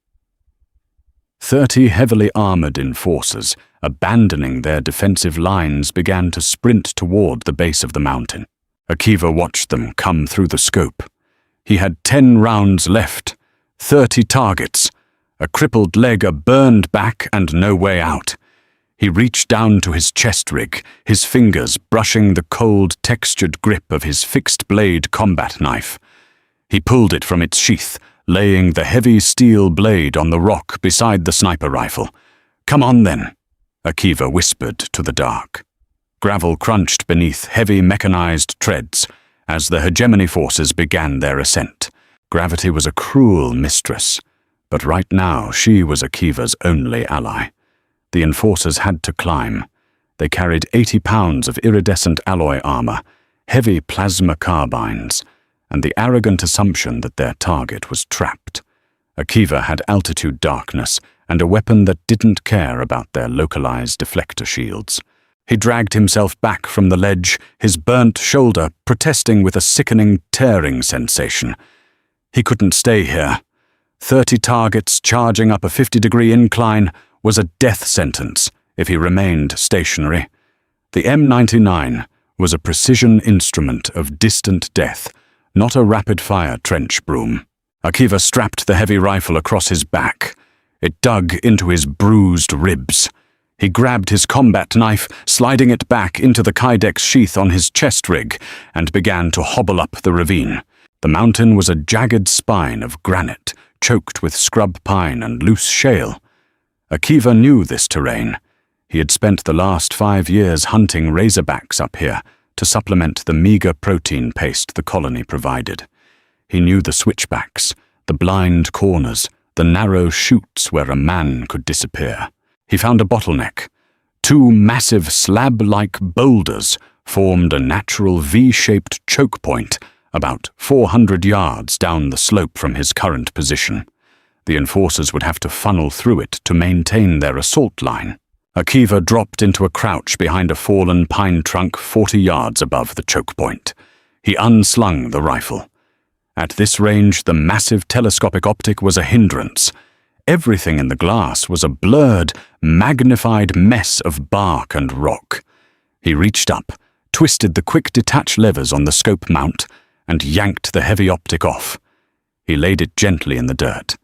30 heavily armored enforcers, abandoning their defensive lines, began to sprint toward the base of the mountain. Akiva watched them come through the scope. He had 10 rounds left, 30 targets, a crippled leg, a burned back, and no way out. He reached down to his chest rig, his fingers brushing the cold, textured grip of his fixed-blade combat knife. He pulled it from its sheath, laying the heavy steel blade on the rock beside the sniper rifle. "Come on, then," Akiva whispered to the dark. Gravel crunched beneath heavy mechanized treads as the hegemony forces began their ascent. Gravity was a cruel mistress, but right now she was Akiva's only ally. The enforcers had to climb. They carried 80 pounds of iridescent alloy armor, heavy plasma carbines, and the arrogant assumption that their target was trapped. Akiva had altitude darkness and a weapon that didn't care about their localized deflector shields. He dragged himself back from the ledge, his burnt shoulder protesting with a sickening, tearing sensation. He couldn't stay here. 30 targets charging up a 50-degree incline was a death sentence if he remained stationary. The M99 was a precision instrument of distant death, not a rapid-fire trench broom. Akiva strapped the heavy rifle across his back. It dug into his bruised ribs. He grabbed his combat knife, sliding it back into the kydex sheath on his chest rig, and began to hobble up the ravine. The mountain was a jagged spine of granite, choked with scrub pine and loose shale. Akiva knew this terrain. He had spent the last 5 years hunting razorbacks up here to supplement the meager protein paste the colony provided. He knew the switchbacks, the blind corners, the narrow chutes where a man could disappear. He found a bottleneck. 2 massive slab-like boulders formed a natural V-shaped choke point about 400 yards down the slope from his current position. The enforcers would have to funnel through it to maintain their assault line. Akiva dropped into a crouch behind a fallen pine trunk 40 yards above the choke point. He unslung the rifle. At this range, the massive telescopic optic was a hindrance. Everything in the glass was a blurred, magnified mess of bark and rock. He reached up, twisted the quick detach levers on the scope mount, and yanked the heavy optic off. He laid it gently in the dirt.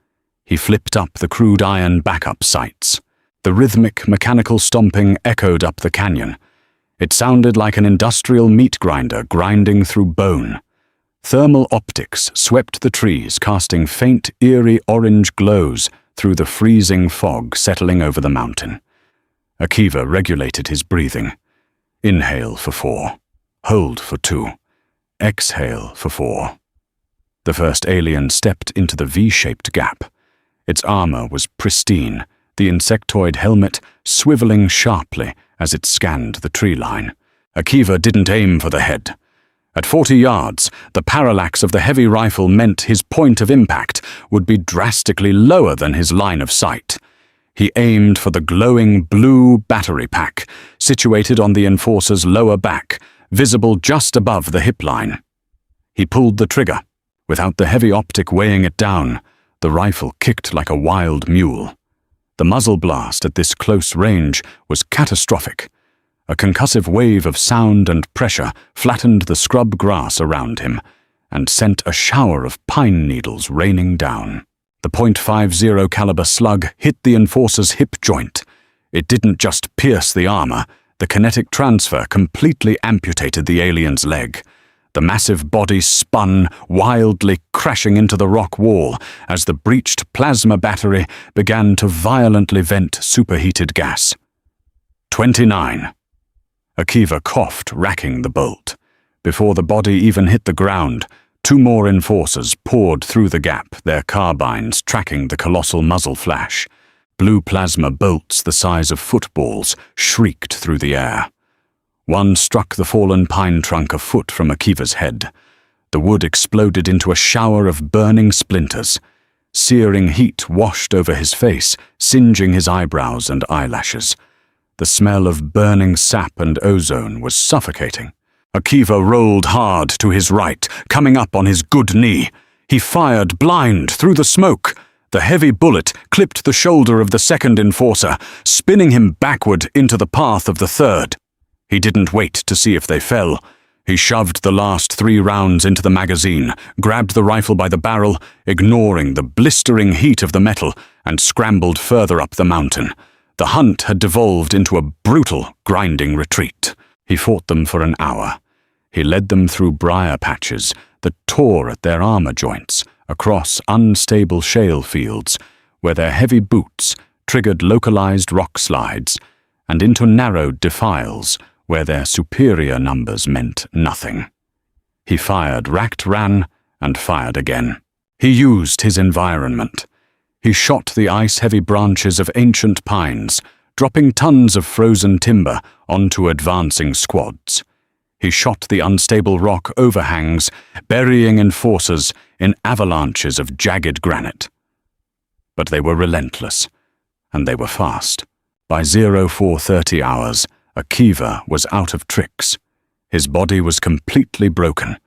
He flipped up the crude iron backup sights. The rhythmic, mechanical stomping echoed up the canyon. It sounded like an industrial meat grinder grinding through bone. Thermal optics swept the trees, casting faint, eerie orange glows through the freezing fog settling over the mountain. Akiva regulated his breathing. Inhale for 4. Hold for 2. Exhale for 4. The first alien stepped into the V-shaped gap. Its armor was pristine, the insectoid helmet swiveling sharply as it scanned the tree line. Akiva didn't aim for the head. At 40 yards, the parallax of the heavy rifle meant his point of impact would be drastically lower than his line of sight. He aimed for the glowing blue battery pack, situated on the enforcer's lower back, visible just above the hip line. He pulled the trigger. Without the heavy optic weighing it down, the rifle kicked like a wild mule. The muzzle blast at this close range was catastrophic. A concussive wave of sound and pressure flattened the scrub grass around him and sent a shower of pine needles raining down. The .50 caliber slug hit the enforcer's hip joint. It didn't just pierce the armor, the kinetic transfer completely amputated the alien's leg. The massive body spun, wildly crashing into the rock wall as the breached plasma battery began to violently vent superheated gas. 29. Akiva coughed, racking the bolt. Before the body even hit the ground, 2 more enforcers poured through the gap, their carbines tracking the colossal muzzle flash. Blue plasma bolts the size of footballs shrieked through the air. One struck the fallen pine trunk a foot from Akiva's head. The wood exploded into a shower of burning splinters. Searing heat washed over his face, singeing his eyebrows and eyelashes. The smell of burning sap and ozone was suffocating. Akiva rolled hard to his right, coming up on his good knee. He fired blind through the smoke. The heavy bullet clipped the shoulder of the second enforcer, spinning him backward into the path of the third. He didn't wait to see if they fell. He shoved the last 3 rounds into the magazine, grabbed the rifle by the barrel, ignoring the blistering heat of the metal, and scrambled further up the mountain. The hunt had devolved into a brutal, grinding retreat. He fought them for an hour. He led them through briar patches that tore at their armor joints, across unstable shale fields, where their heavy boots triggered localized rock slides, and into narrow defiles, where their superior numbers meant nothing. He fired, racked, ran, and fired again. He used his environment. He shot the ice-heavy branches of ancient pines, dropping tons of frozen timber onto advancing squads. He shot the unstable rock overhangs, burying enforcers in avalanches of jagged granite. But they were relentless, and they were fast. By 0430 hours, Akiva was out of tricks. His body was completely broken.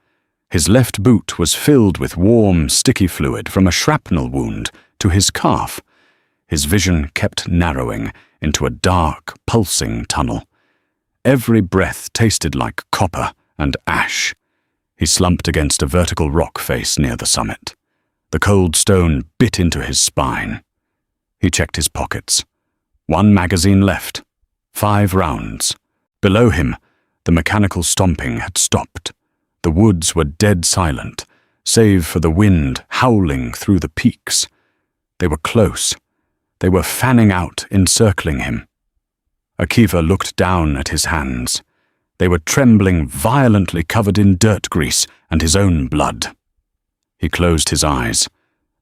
His left boot was filled with warm, sticky fluid from a shrapnel wound to his calf. His vision kept narrowing into a dark, pulsing tunnel. Every breath tasted like copper and ash. He slumped against a vertical rock face near the summit. The cold stone bit into his spine. He checked his pockets. 1 magazine left. 5 rounds. Below him, the mechanical stomping had stopped. The woods were dead silent, save for the wind howling through the peaks. They were close. They were fanning out, encircling him. Akiva looked down at his hands. They were trembling, violently covered in dirt grease and his own blood. He closed his eyes.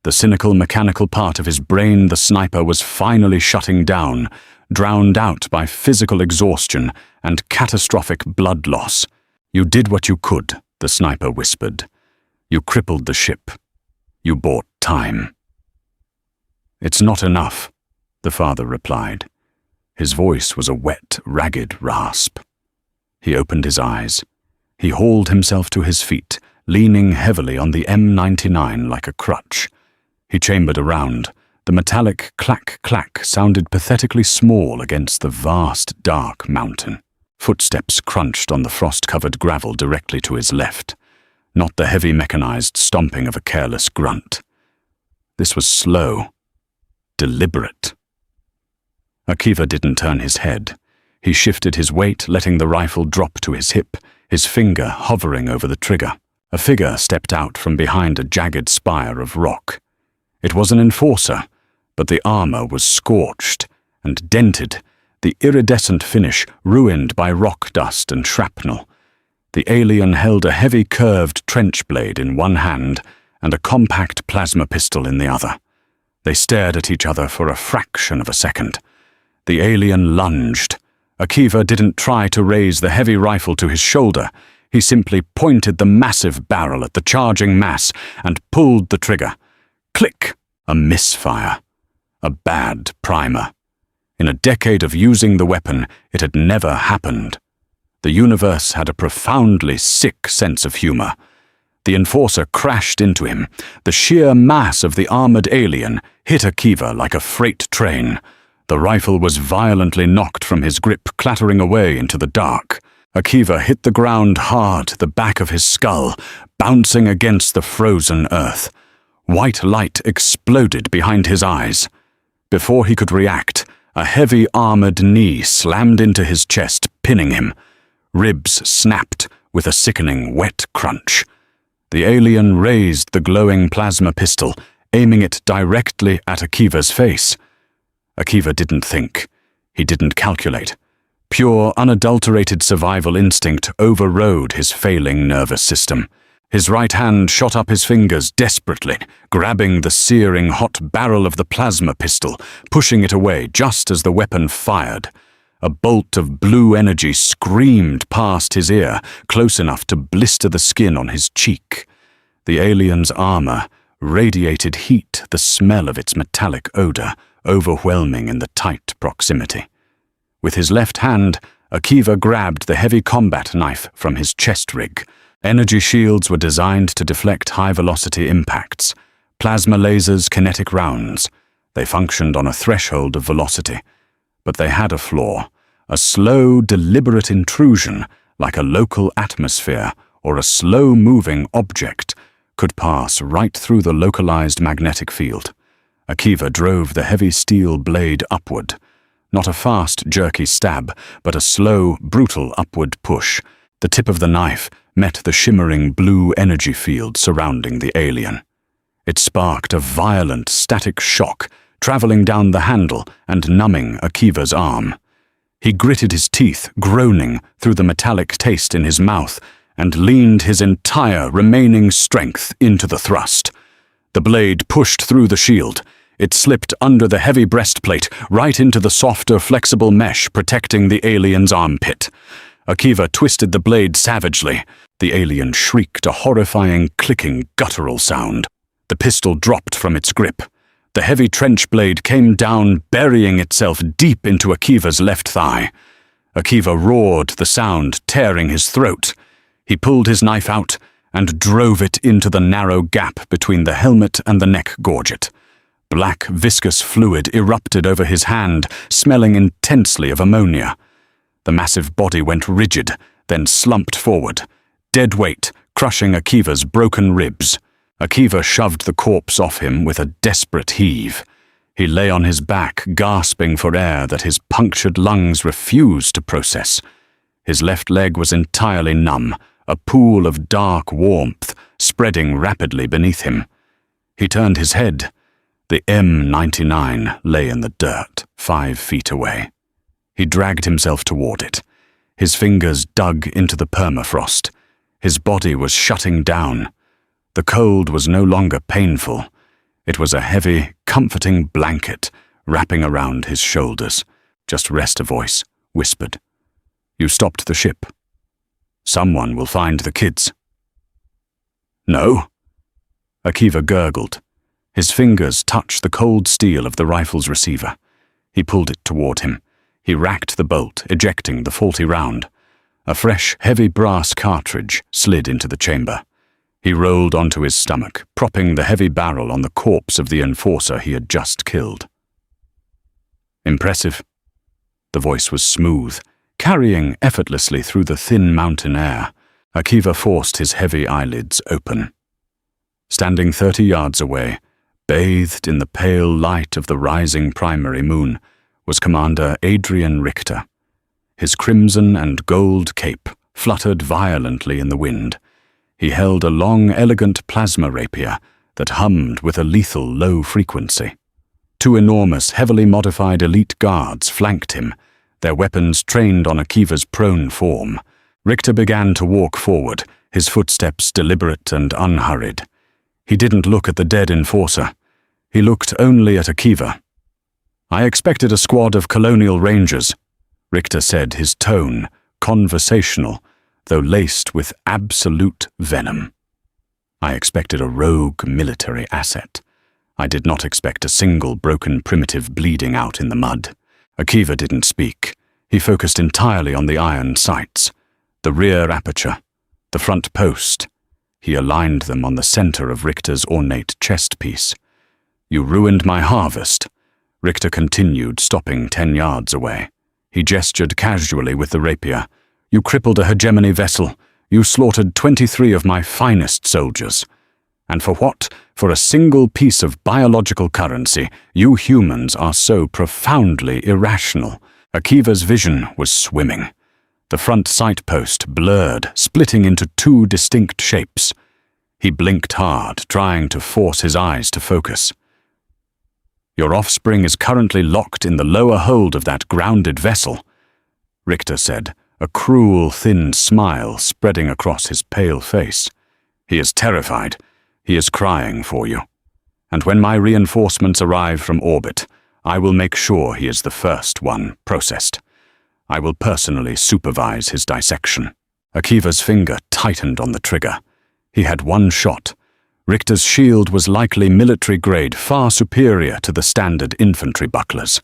The cynical mechanical part of his brain the sniper was finally shutting down, drowned out by physical exhaustion and catastrophic blood loss. "You did what you could," the sniper whispered. "You crippled the ship. You bought time." "It's not enough," the father replied. His voice was a wet, ragged rasp. He opened his eyes. He hauled himself to his feet, leaning heavily on the M99 like a crutch. He chambered around. The metallic clack-clack sounded pathetically small against the vast, dark mountain. Footsteps crunched on the frost-covered gravel directly to his left, not the heavy mechanized stomping of a careless grunt. This was slow, deliberate. Akiva didn't turn his head. He shifted his weight, letting the rifle drop to his hip, his finger hovering over the trigger. A figure stepped out from behind a jagged spire of rock. It was an enforcer, but the armor was scorched and dented, the iridescent finish ruined by rock dust and shrapnel. The alien held a heavy curved trench blade in one hand and a compact plasma pistol in the other. They stared at each other for a fraction of a second. The alien lunged. Akiva didn't try to raise the heavy rifle to his shoulder. He simply pointed the massive barrel at the charging mass and pulled the trigger. Click! A misfire. A bad primer. In a decade of using the weapon, it had never happened. The universe had a profoundly sick sense of humor. The enforcer crashed into him. The sheer mass of the armored alien hit Akiva like a freight train. The rifle was violently knocked from his grip, clattering away into the dark. Akiva hit the ground hard, the back of his skull, bouncing against the frozen earth. White light exploded behind his eyes. Before he could react, a heavy armored knee slammed into his chest, pinning him. Ribs snapped with a sickening wet crunch. The alien raised the glowing plasma pistol, aiming it directly at Akiva's face. Akiva didn't think. He didn't calculate. Pure, unadulterated survival instinct overrode his failing nervous system. His right hand shot up his fingers desperately, grabbing the searing hot barrel of the plasma pistol, pushing it away just as the weapon fired. A bolt of blue energy screamed past his ear, close enough to blister the skin on his cheek. The alien's armor radiated heat, the smell of its metallic odor, overwhelming in the tight proximity. With his left hand, Akiva grabbed the heavy combat knife from his chest rig. Energy shields were designed to deflect high-velocity impacts. Plasma lasers, kinetic rounds. They functioned on a threshold of velocity. But they had a flaw. A slow, deliberate intrusion, like a local atmosphere or a slow-moving object, could pass right through the localized magnetic field. Akiva drove the heavy steel blade upward. Not a fast, jerky stab, but a slow, brutal upward push. The tip of the knife met the shimmering blue energy field surrounding the alien. It sparked a violent, static shock, traveling down the handle and numbing Akiva's arm. He gritted his teeth, groaning through the metallic taste in his mouth, and leaned his entire remaining strength into the thrust. The blade pushed through the shield. It slipped under the heavy breastplate, right into the softer, flexible mesh protecting the alien's armpit. Akiva twisted the blade savagely. The alien shrieked a horrifying, clicking, guttural sound. The pistol dropped from its grip. The heavy trench blade came down, burying itself deep into Akiva's left thigh. Akiva roared, the sound tearing his throat. He pulled his knife out and drove it into the narrow gap between the helmet and the neck gorget. Black, viscous fluid erupted over his hand, smelling intensely of ammonia. The massive body went rigid, then slumped forward, dead weight crushing Akiva's broken ribs. Akiva shoved the corpse off him with a desperate heave. He lay on his back, gasping for air that his punctured lungs refused to process. His left leg was entirely numb, a pool of dark warmth spreading rapidly beneath him. He turned his head. The M99 lay in the dirt, 5 feet away. He dragged himself toward it. His fingers dug into the permafrost. His body was shutting down. The cold was no longer painful. It was a heavy, comforting blanket wrapping around his shoulders. Just rest, a voice whispered. You stopped the ship. Someone will find the kids. No? Akiva gurgled. His fingers touched the cold steel of the rifle's receiver. He pulled it toward him. He racked the bolt, ejecting the faulty round. A fresh, heavy brass cartridge slid into the chamber. He rolled onto his stomach, propping the heavy barrel on the corpse of the enforcer he had just killed. "Impressive." The voice was smooth, carrying effortlessly through the thin mountain air. Akiva forced his heavy eyelids open. Standing 30 yards away, bathed in the pale light of the rising primary moon, was Commander Adrian Richter. His crimson and gold cape fluttered violently in the wind. He held a long, elegant plasma rapier that hummed with a lethal low frequency. 2 enormous, heavily modified elite guards flanked him, their weapons trained on Akiva's prone form. Richter began to walk forward, his footsteps deliberate and unhurried. He didn't look at the dead enforcer. He looked only at Akiva. "I expected a squad of colonial rangers," Richter said, his tone conversational, though laced with absolute venom. "I expected a rogue military asset. I did not expect a single broken primitive bleeding out in the mud." Akiva didn't speak. He focused entirely on the iron sights, the rear aperture, the front post. He aligned them on the center of Richter's ornate chest piece. "You ruined my harvest," Richter continued, stopping 10 yards away. He gestured casually with the rapier. "You crippled a hegemony vessel. You slaughtered 23 of my finest soldiers. And for what? For a single piece of biological currency, you humans are so profoundly irrational." Akiva's vision was swimming. The front sight post blurred, splitting into 2 distinct shapes. He blinked hard, trying to force his eyes to focus. "Your offspring is currently locked in the lower hold of that grounded vessel," Richter said, a cruel, thin smile spreading across his pale face. "He is terrified. He is crying for you. And when my reinforcements arrive from orbit, I will make sure he is the first one processed. I will personally supervise his dissection." Akiva's finger tightened on the trigger. He had 1 shot. Richter's shield was likely military-grade, far superior to the standard infantry bucklers.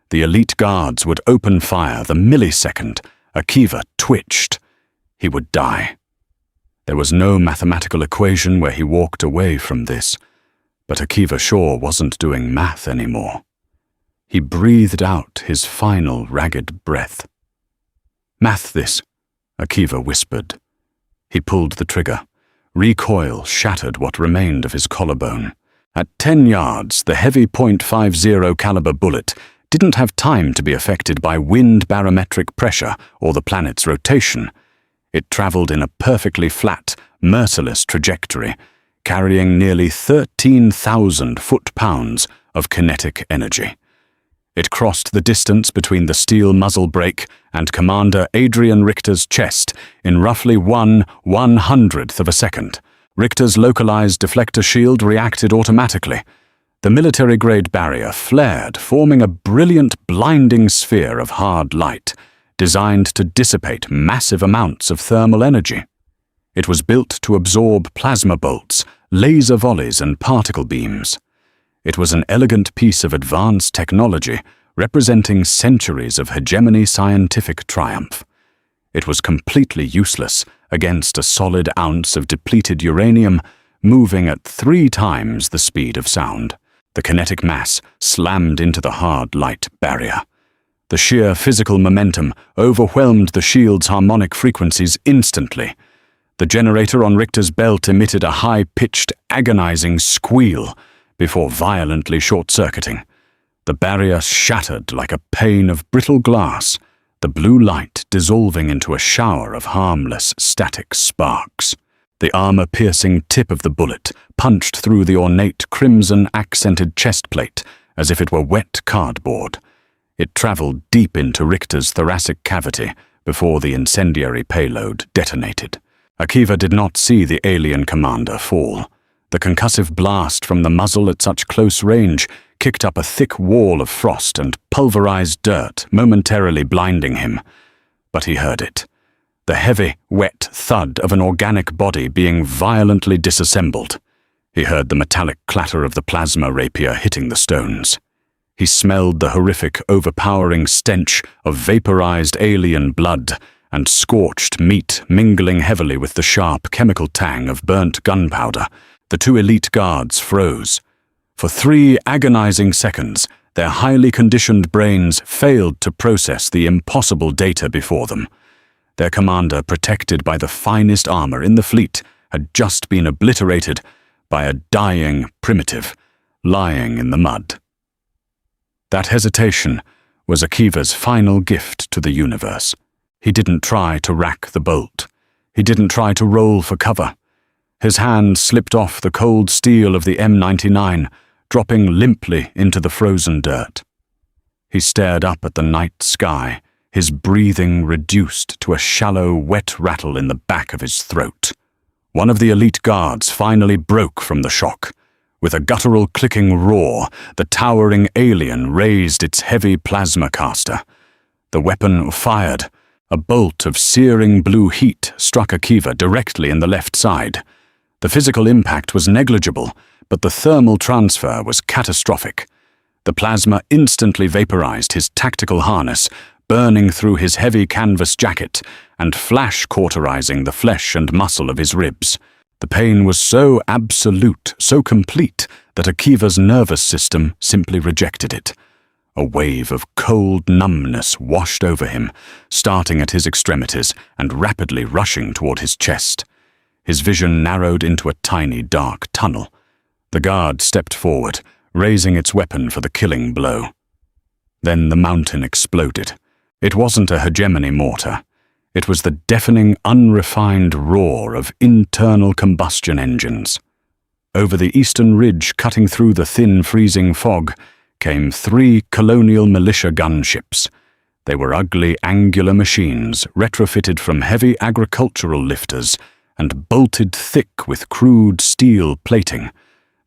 The elite guards would open fire the millisecond Akiva twitched. He would die. There was no mathematical equation where he walked away from this, but Akiva sure wasn't doing math anymore. He breathed out his final ragged breath. "Math this," Akiva whispered. He pulled the trigger. Recoil shattered what remained of his collarbone. At 10 yards, the heavy .50 caliber bullet didn't have time to be affected by wind barometric pressure or the planet's rotation. It traveled in a perfectly flat, merciless trajectory, carrying nearly 13,000 foot-pounds of kinetic energy. It crossed the distance between the steel muzzle brake and Commander Adrian Richter's chest in roughly 1/100th of a second. Richter's localized deflector shield reacted automatically. The military-grade barrier flared, forming a brilliant, blinding sphere of hard light, designed to dissipate massive amounts of thermal energy. It was built to absorb plasma bolts, laser volleys, and particle beams. It was an elegant piece of advanced technology, representing centuries of hegemony scientific triumph. It was completely useless against a solid ounce of depleted uranium, moving at 3 times the speed of sound. The kinetic mass slammed into the hard light barrier. The sheer physical momentum overwhelmed the shield's harmonic frequencies instantly. The generator on Richter's belt emitted a high-pitched, agonizing squeal before violently short-circuiting. The barrier shattered like a pane of brittle glass, the blue light dissolving into a shower of harmless, static sparks. The armor-piercing tip of the bullet punched through the ornate crimson-accented chest plate as if it were wet cardboard. It traveled deep into Richter's thoracic cavity before the incendiary payload detonated. Akiva did not see the alien commander fall. The concussive blast from the muzzle at such close range kicked up a thick wall of frost and pulverized dirt, momentarily blinding him. But he heard it. The heavy, wet thud of an organic body being violently disassembled. He heard the metallic clatter of the plasma rapier hitting the stones. He smelled the horrific, overpowering stench of vaporized alien blood and scorched meat mingling heavily with the sharp chemical tang of burnt gunpowder. The two elite guards froze. For 3 agonizing seconds, their highly conditioned brains failed to process the impossible data before them. Their commander, protected by the finest armor in the fleet, had just been obliterated by a dying primitive lying in the mud. That hesitation was Akiva's final gift to the universe. He didn't try to rack the bolt. He didn't try to roll for cover. His hand slipped off the cold steel of the M99, dropping limply into the frozen dirt. He stared up at the night sky, his breathing reduced to a shallow, wet rattle in the back of his throat. One of the elite guards finally broke from the shock. With a guttural clicking roar, the towering alien raised its heavy plasma caster. The weapon fired. A bolt of searing blue heat struck Akiva directly in the left side. The physical impact was negligible, but the thermal transfer was catastrophic. The plasma instantly vaporized his tactical harness, burning through his heavy canvas jacket and flash-cauterizing the flesh and muscle of his ribs. The pain was so absolute, so complete, that Akiva's nervous system simply rejected it. A wave of cold numbness washed over him, starting at his extremities and rapidly rushing toward his chest. His vision narrowed into a tiny, dark tunnel. The guard stepped forward, raising its weapon for the killing blow. Then the mountain exploded. It wasn't a hegemony mortar. It was the deafening, unrefined roar of internal combustion engines. Over the eastern ridge, cutting through the thin, freezing fog, came 3 colonial militia gunships. They were ugly, angular machines, retrofitted from heavy agricultural lifters and bolted thick with crude steel plating.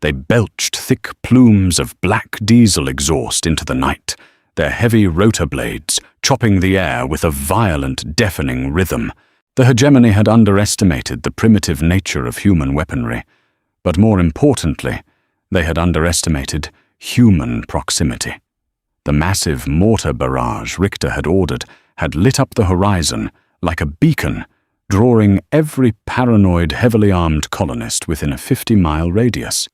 They belched thick plumes of black diesel exhaust into the night, their heavy rotor blades chopping the air with a violent, deafening rhythm. The hegemony had underestimated the primitive nature of human weaponry, but more importantly, they had underestimated human proximity. The massive mortar barrage Richter had ordered had lit up the horizon like a beacon, drawing every paranoid, heavily armed colonist within a 50-mile radius.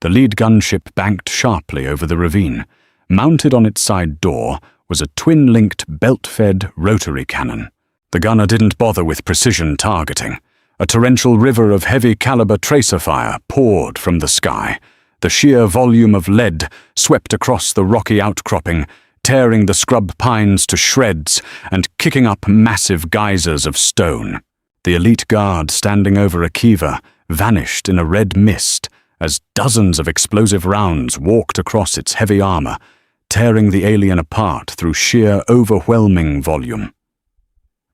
The lead gunship banked sharply over the ravine. Mounted on its side door was a twin-linked, belt-fed rotary cannon. The gunner didn't bother with precision targeting. A torrential river of heavy-caliber tracer fire poured from the sky. The sheer volume of lead swept across the rocky outcropping, tearing the scrub pines to shreds and kicking up massive geysers of stone. The elite guard standing over Akiva vanished in a red mist as dozens of explosive rounds walked across its heavy armor, tearing the alien apart through sheer, overwhelming volume.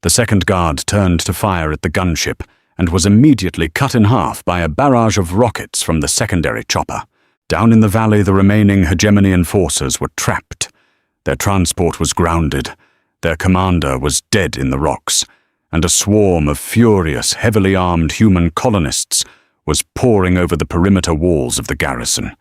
The second guard turned to fire at the gunship and was immediately cut in half by a barrage of rockets from the secondary chopper. Down in the valley, the remaining hegemony enforcers were trapped. Their transport was grounded, their commander was dead in the rocks, and a swarm of furious, heavily armed human colonists was pouring over the perimeter walls of the garrison.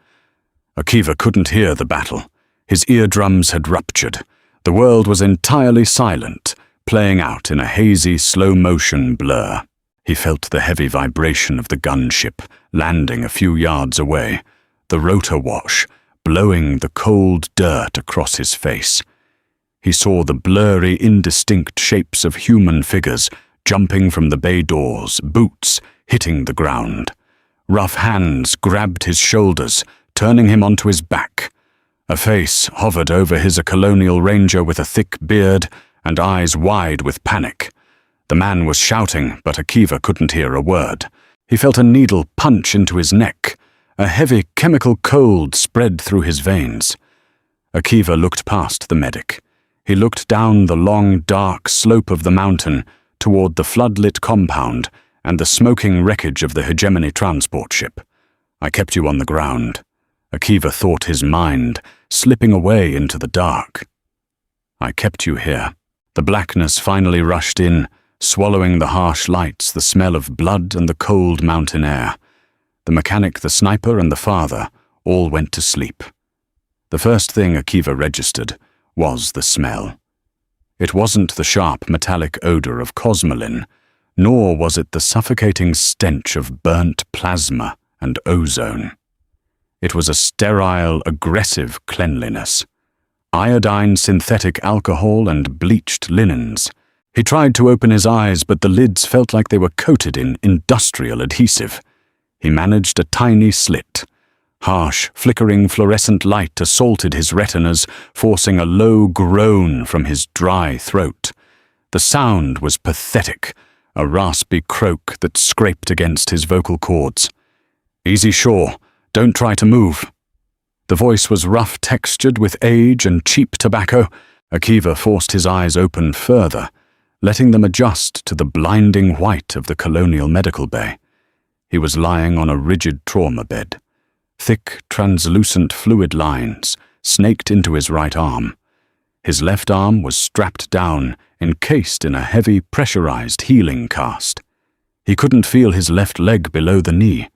Akiva couldn't hear the battle. His eardrums had ruptured. The world was entirely silent, playing out in a hazy, slow-motion blur. He felt the heavy vibration of the gunship landing a few yards away, the rotor wash blowing the cold dirt across his face. He saw the blurry, indistinct shapes of human figures jumping from the bay doors, boots hitting the ground. Rough hands grabbed his shoulders, turning him onto his back. A face hovered over a colonial ranger with a thick beard and eyes wide with panic. The man was shouting, but Akiva couldn't hear a word. He felt a needle punch into his neck. A heavy chemical cold spread through his veins. Akiva looked past the medic. He looked down the long, dark slope of the mountain toward the floodlit compound and the smoking wreckage of the hegemony transport ship. I kept you on the ground. Akiva thought, his mind slipping away into the dark. I kept you here. The blackness finally rushed in, swallowing the harsh lights, the smell of blood and the cold mountain air. The mechanic, the sniper, and the father all went to sleep. The first thing Akiva registered was the smell. It wasn't the sharp metallic odor of cosmoline, nor was it the suffocating stench of burnt plasma and ozone. It was a sterile, aggressive cleanliness. Iodine synthetic alcohol and bleached linens. He tried to open his eyes, but the lids felt like they were coated in industrial adhesive. He managed a tiny slit. Harsh, flickering fluorescent light assaulted his retinas, forcing a low groan from his dry throat. The sound was pathetic, a raspy croak that scraped against his vocal cords. "Easy shore, don't try to move." The voice was rough-textured with age and cheap tobacco. Akiva forced his eyes open further, letting them adjust to the blinding white of the colonial medical bay. He was lying on a rigid trauma bed. Thick, translucent fluid lines snaked into his right arm. His left arm was strapped down, encased in a heavy, pressurized healing cast. He couldn't feel his left leg below the knee.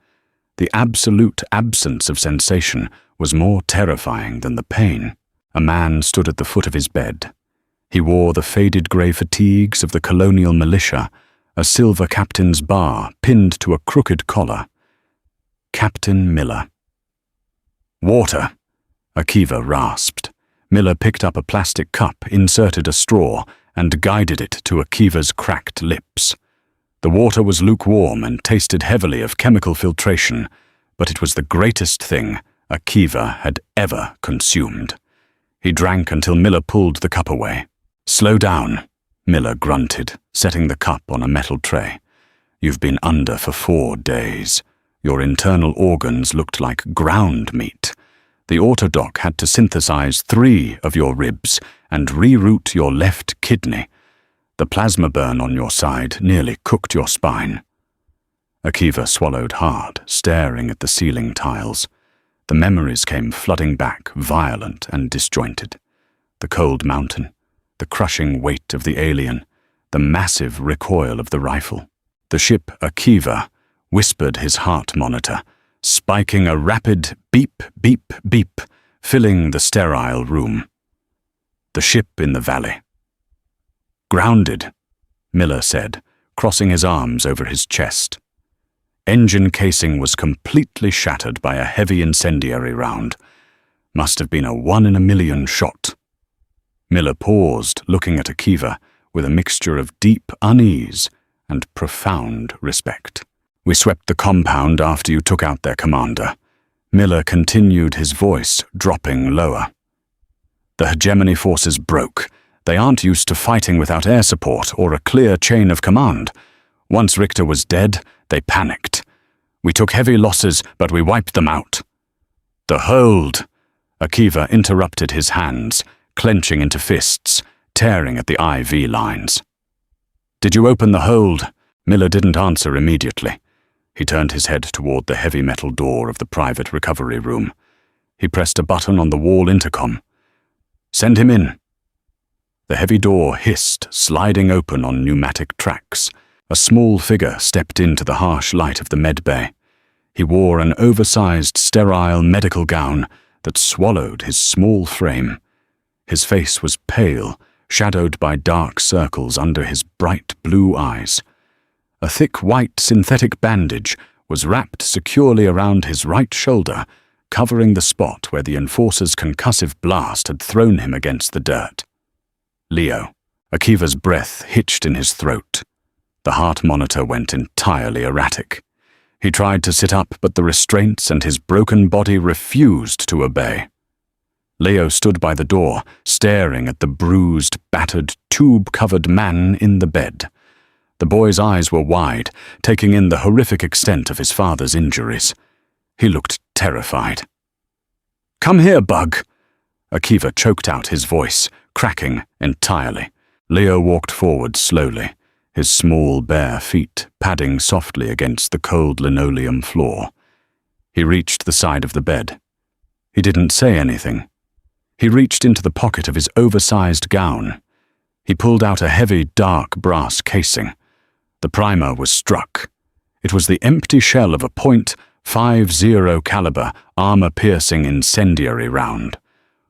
The absolute absence of sensation was more terrifying than the pain. A man stood at the foot of his bed. He wore the faded grey fatigues of the colonial militia, a silver captain's bar pinned to a crooked collar. Captain Miller. "Water," Akiva rasped. Miller picked up a plastic cup, inserted a straw, and guided it to Akiva's cracked lips. The water was lukewarm and tasted heavily of chemical filtration, but it was the greatest thing Akiva had ever consumed. He drank until Miller pulled the cup away. "Slow down," Miller grunted, setting the cup on a metal tray. "You've been under for 4 days. Your internal organs looked like ground meat. The autodoc had to synthesize 3 of your ribs and reroute your left kidney. The plasma burn on your side nearly cooked your spine." Akiva swallowed hard, staring at the ceiling tiles. The memories came flooding back, violent and disjointed. The cold mountain, the crushing weight of the alien, the massive recoil of the rifle. The ship Akiva whispered his heart monitor, spiking a rapid beep, beep, beep, filling the sterile room. The ship in the valley. "Grounded," Miller said, crossing his arms over his chest. Engine casing was completely shattered by a heavy incendiary round. Must have been a 1 in a million shot. Miller paused, looking at Akiva with a mixture of deep unease and profound respect. "We swept the compound after you took out their commander." Miller continued, his voice dropping lower. "The hegemony forces broke. They aren't used to fighting without air support or a clear chain of command. Once Richter was dead, they panicked. We took heavy losses, but we wiped them out." "The hold!" Akiva interrupted his hands, clenching into fists, tearing at the IV lines. "Did you open the hold?" Miller didn't answer immediately. He turned his head toward the heavy metal door of the private recovery room. He pressed a button on the wall intercom. "Send him in." The heavy door hissed, sliding open on pneumatic tracks. A small figure stepped into the harsh light of the med bay. He wore an oversized, sterile medical gown that swallowed his small frame. His face was pale, shadowed by dark circles under his bright blue eyes. A thick white synthetic bandage was wrapped securely around his right shoulder, covering the spot where the enforcer's concussive blast had thrown him against the dirt. Leo. Akiva's breath hitched in his throat. The heart monitor went entirely erratic. He tried to sit up, but the restraints and his broken body refused to obey. Leo stood by the door, staring at the bruised, battered, tube-covered man in the bed. The boy's eyes were wide, taking in the horrific extent of his father's injuries. He looked terrified. "Come here, Bug!" Akiva choked out his voice, cracking entirely. Leo walked forward slowly, his small bare feet padding softly against the cold linoleum floor. He reached the side of the bed. He didn't say anything. He reached into the pocket of his oversized gown. He pulled out a heavy, dark brass casing. The primer was struck. It was the empty shell of a .50 caliber, armor-piercing incendiary round.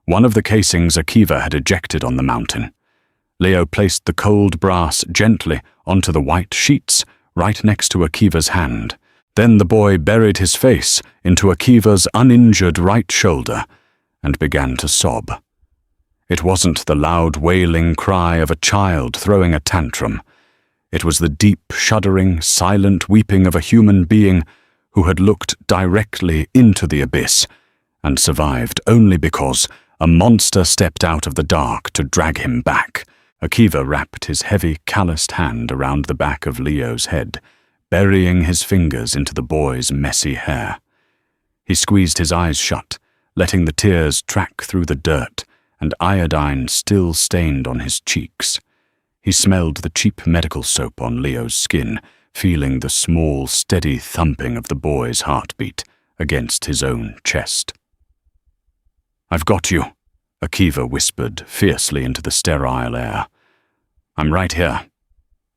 One of the casings Akiva had ejected on the mountain. Leo placed the cold brass gently onto the white sheets right next to Akiva's hand. Then the boy buried his face into Akiva's uninjured right shoulder and began to sob. It wasn't the loud wailing cry of a child throwing a tantrum. It was the deep, shuddering, silent weeping of a human being who had looked directly into the abyss and survived only because a monster stepped out of the dark to drag him back. Akiva wrapped his heavy, calloused hand around the back of Leo's head, burying his fingers into the boy's messy hair. He squeezed his eyes shut, letting the tears track through the dirt and iodine still stained on his cheeks. He smelled the cheap medical soap on Leo's skin, feeling the small, steady thumping of the boy's heartbeat against his own chest. "I've got you," Akiva whispered fiercely into the sterile air. "I'm right here.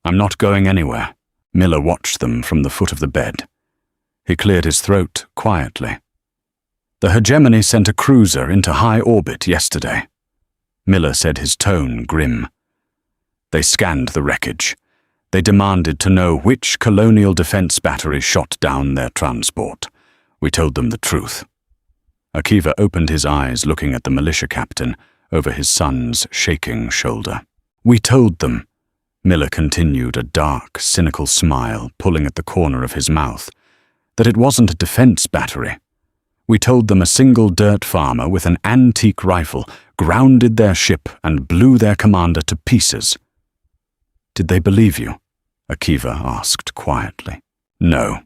I'm not going anywhere." Miller watched them from the foot of the bed. He cleared his throat quietly. "The hegemony sent a cruiser into high orbit yesterday." Miller said, his tone grim. "They scanned the wreckage. They demanded to know which colonial defense battery shot down their transport. We told them the truth." Akiva opened his eyes, looking at the militia captain over his son's shaking shoulder. "We told them," Miller continued, a dark, cynical smile pulling at the corner of his mouth, "that it wasn't a defense battery. We told them a single dirt farmer with an antique rifle grounded their ship and blew their commander to pieces." "Did they believe you?" Akiva asked quietly. "No,"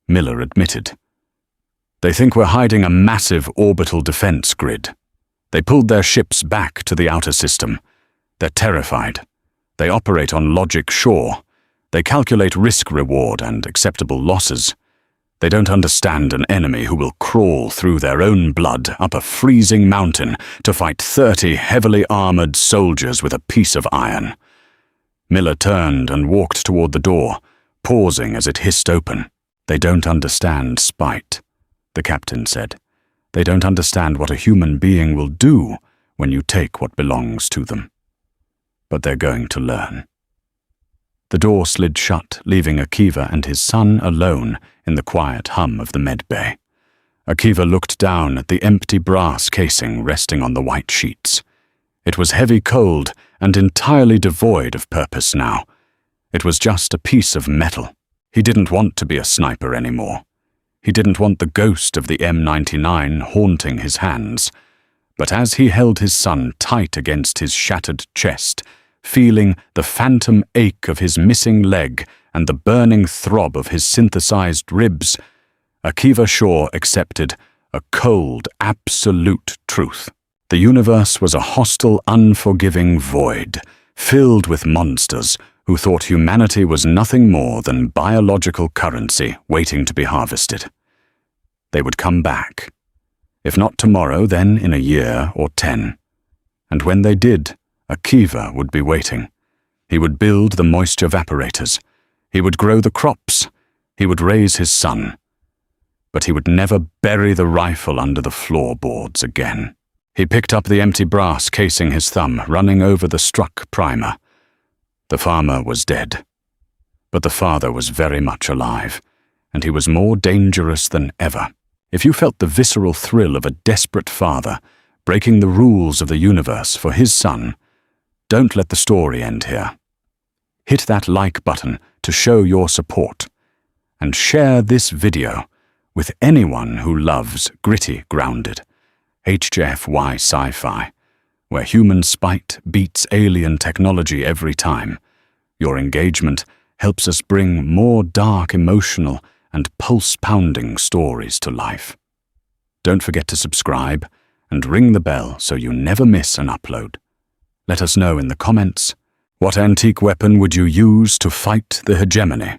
Miller admitted. "They think we're hiding a massive orbital defense grid. They pulled their ships back to the outer system. They're terrified. They operate on logic shore. They calculate risk-reward and acceptable losses. They don't understand an enemy who will crawl through their own blood up a freezing mountain to fight 30 heavily armored soldiers with a piece of iron." Miller turned and walked toward the door, pausing as it hissed open. "They don't understand spite," the captain said. "They don't understand what a human being will do when you take what belongs to them. But they're going to learn." The door slid shut, leaving Akiva and his son alone in the quiet hum of the med bay. Akiva looked down at the empty brass casing resting on the white sheets. It was heavy cold and entirely devoid of purpose now. It was just a piece of metal. He didn't want to be a sniper anymore. He didn't want the ghost of the M99 haunting his hands. But as he held his son tight against his shattered chest, feeling the phantom ache of his missing leg and the burning throb of his synthesized ribs, Akiva Shaw accepted a cold, absolute truth. The universe was a hostile, unforgiving void, filled with monsters who thought humanity was nothing more than biological currency waiting to be harvested. They would come back. If not tomorrow, then in a year or 10. And when they did, Akiva would be waiting. He would build the moisture evaporators. He would grow the crops. He would raise his son. But he would never bury the rifle under the floorboards again. He picked up the empty brass casing his thumb, running over the struck primer. The farmer was dead. But the father was very much alive, and he was more dangerous than ever. If you felt the visceral thrill of a desperate father breaking the rules of the universe for his son, don't let the story end here. Hit that like button to show your support, and share this video with anyone who loves gritty, grounded HFY sci-fi, where human spite beats alien technology every time. Your engagement helps us bring more dark, emotional, and pulse-pounding stories to life. Don't forget to subscribe and ring the bell so you never miss an upload. Let us know in the comments, what antique weapon would you use to fight the hegemony?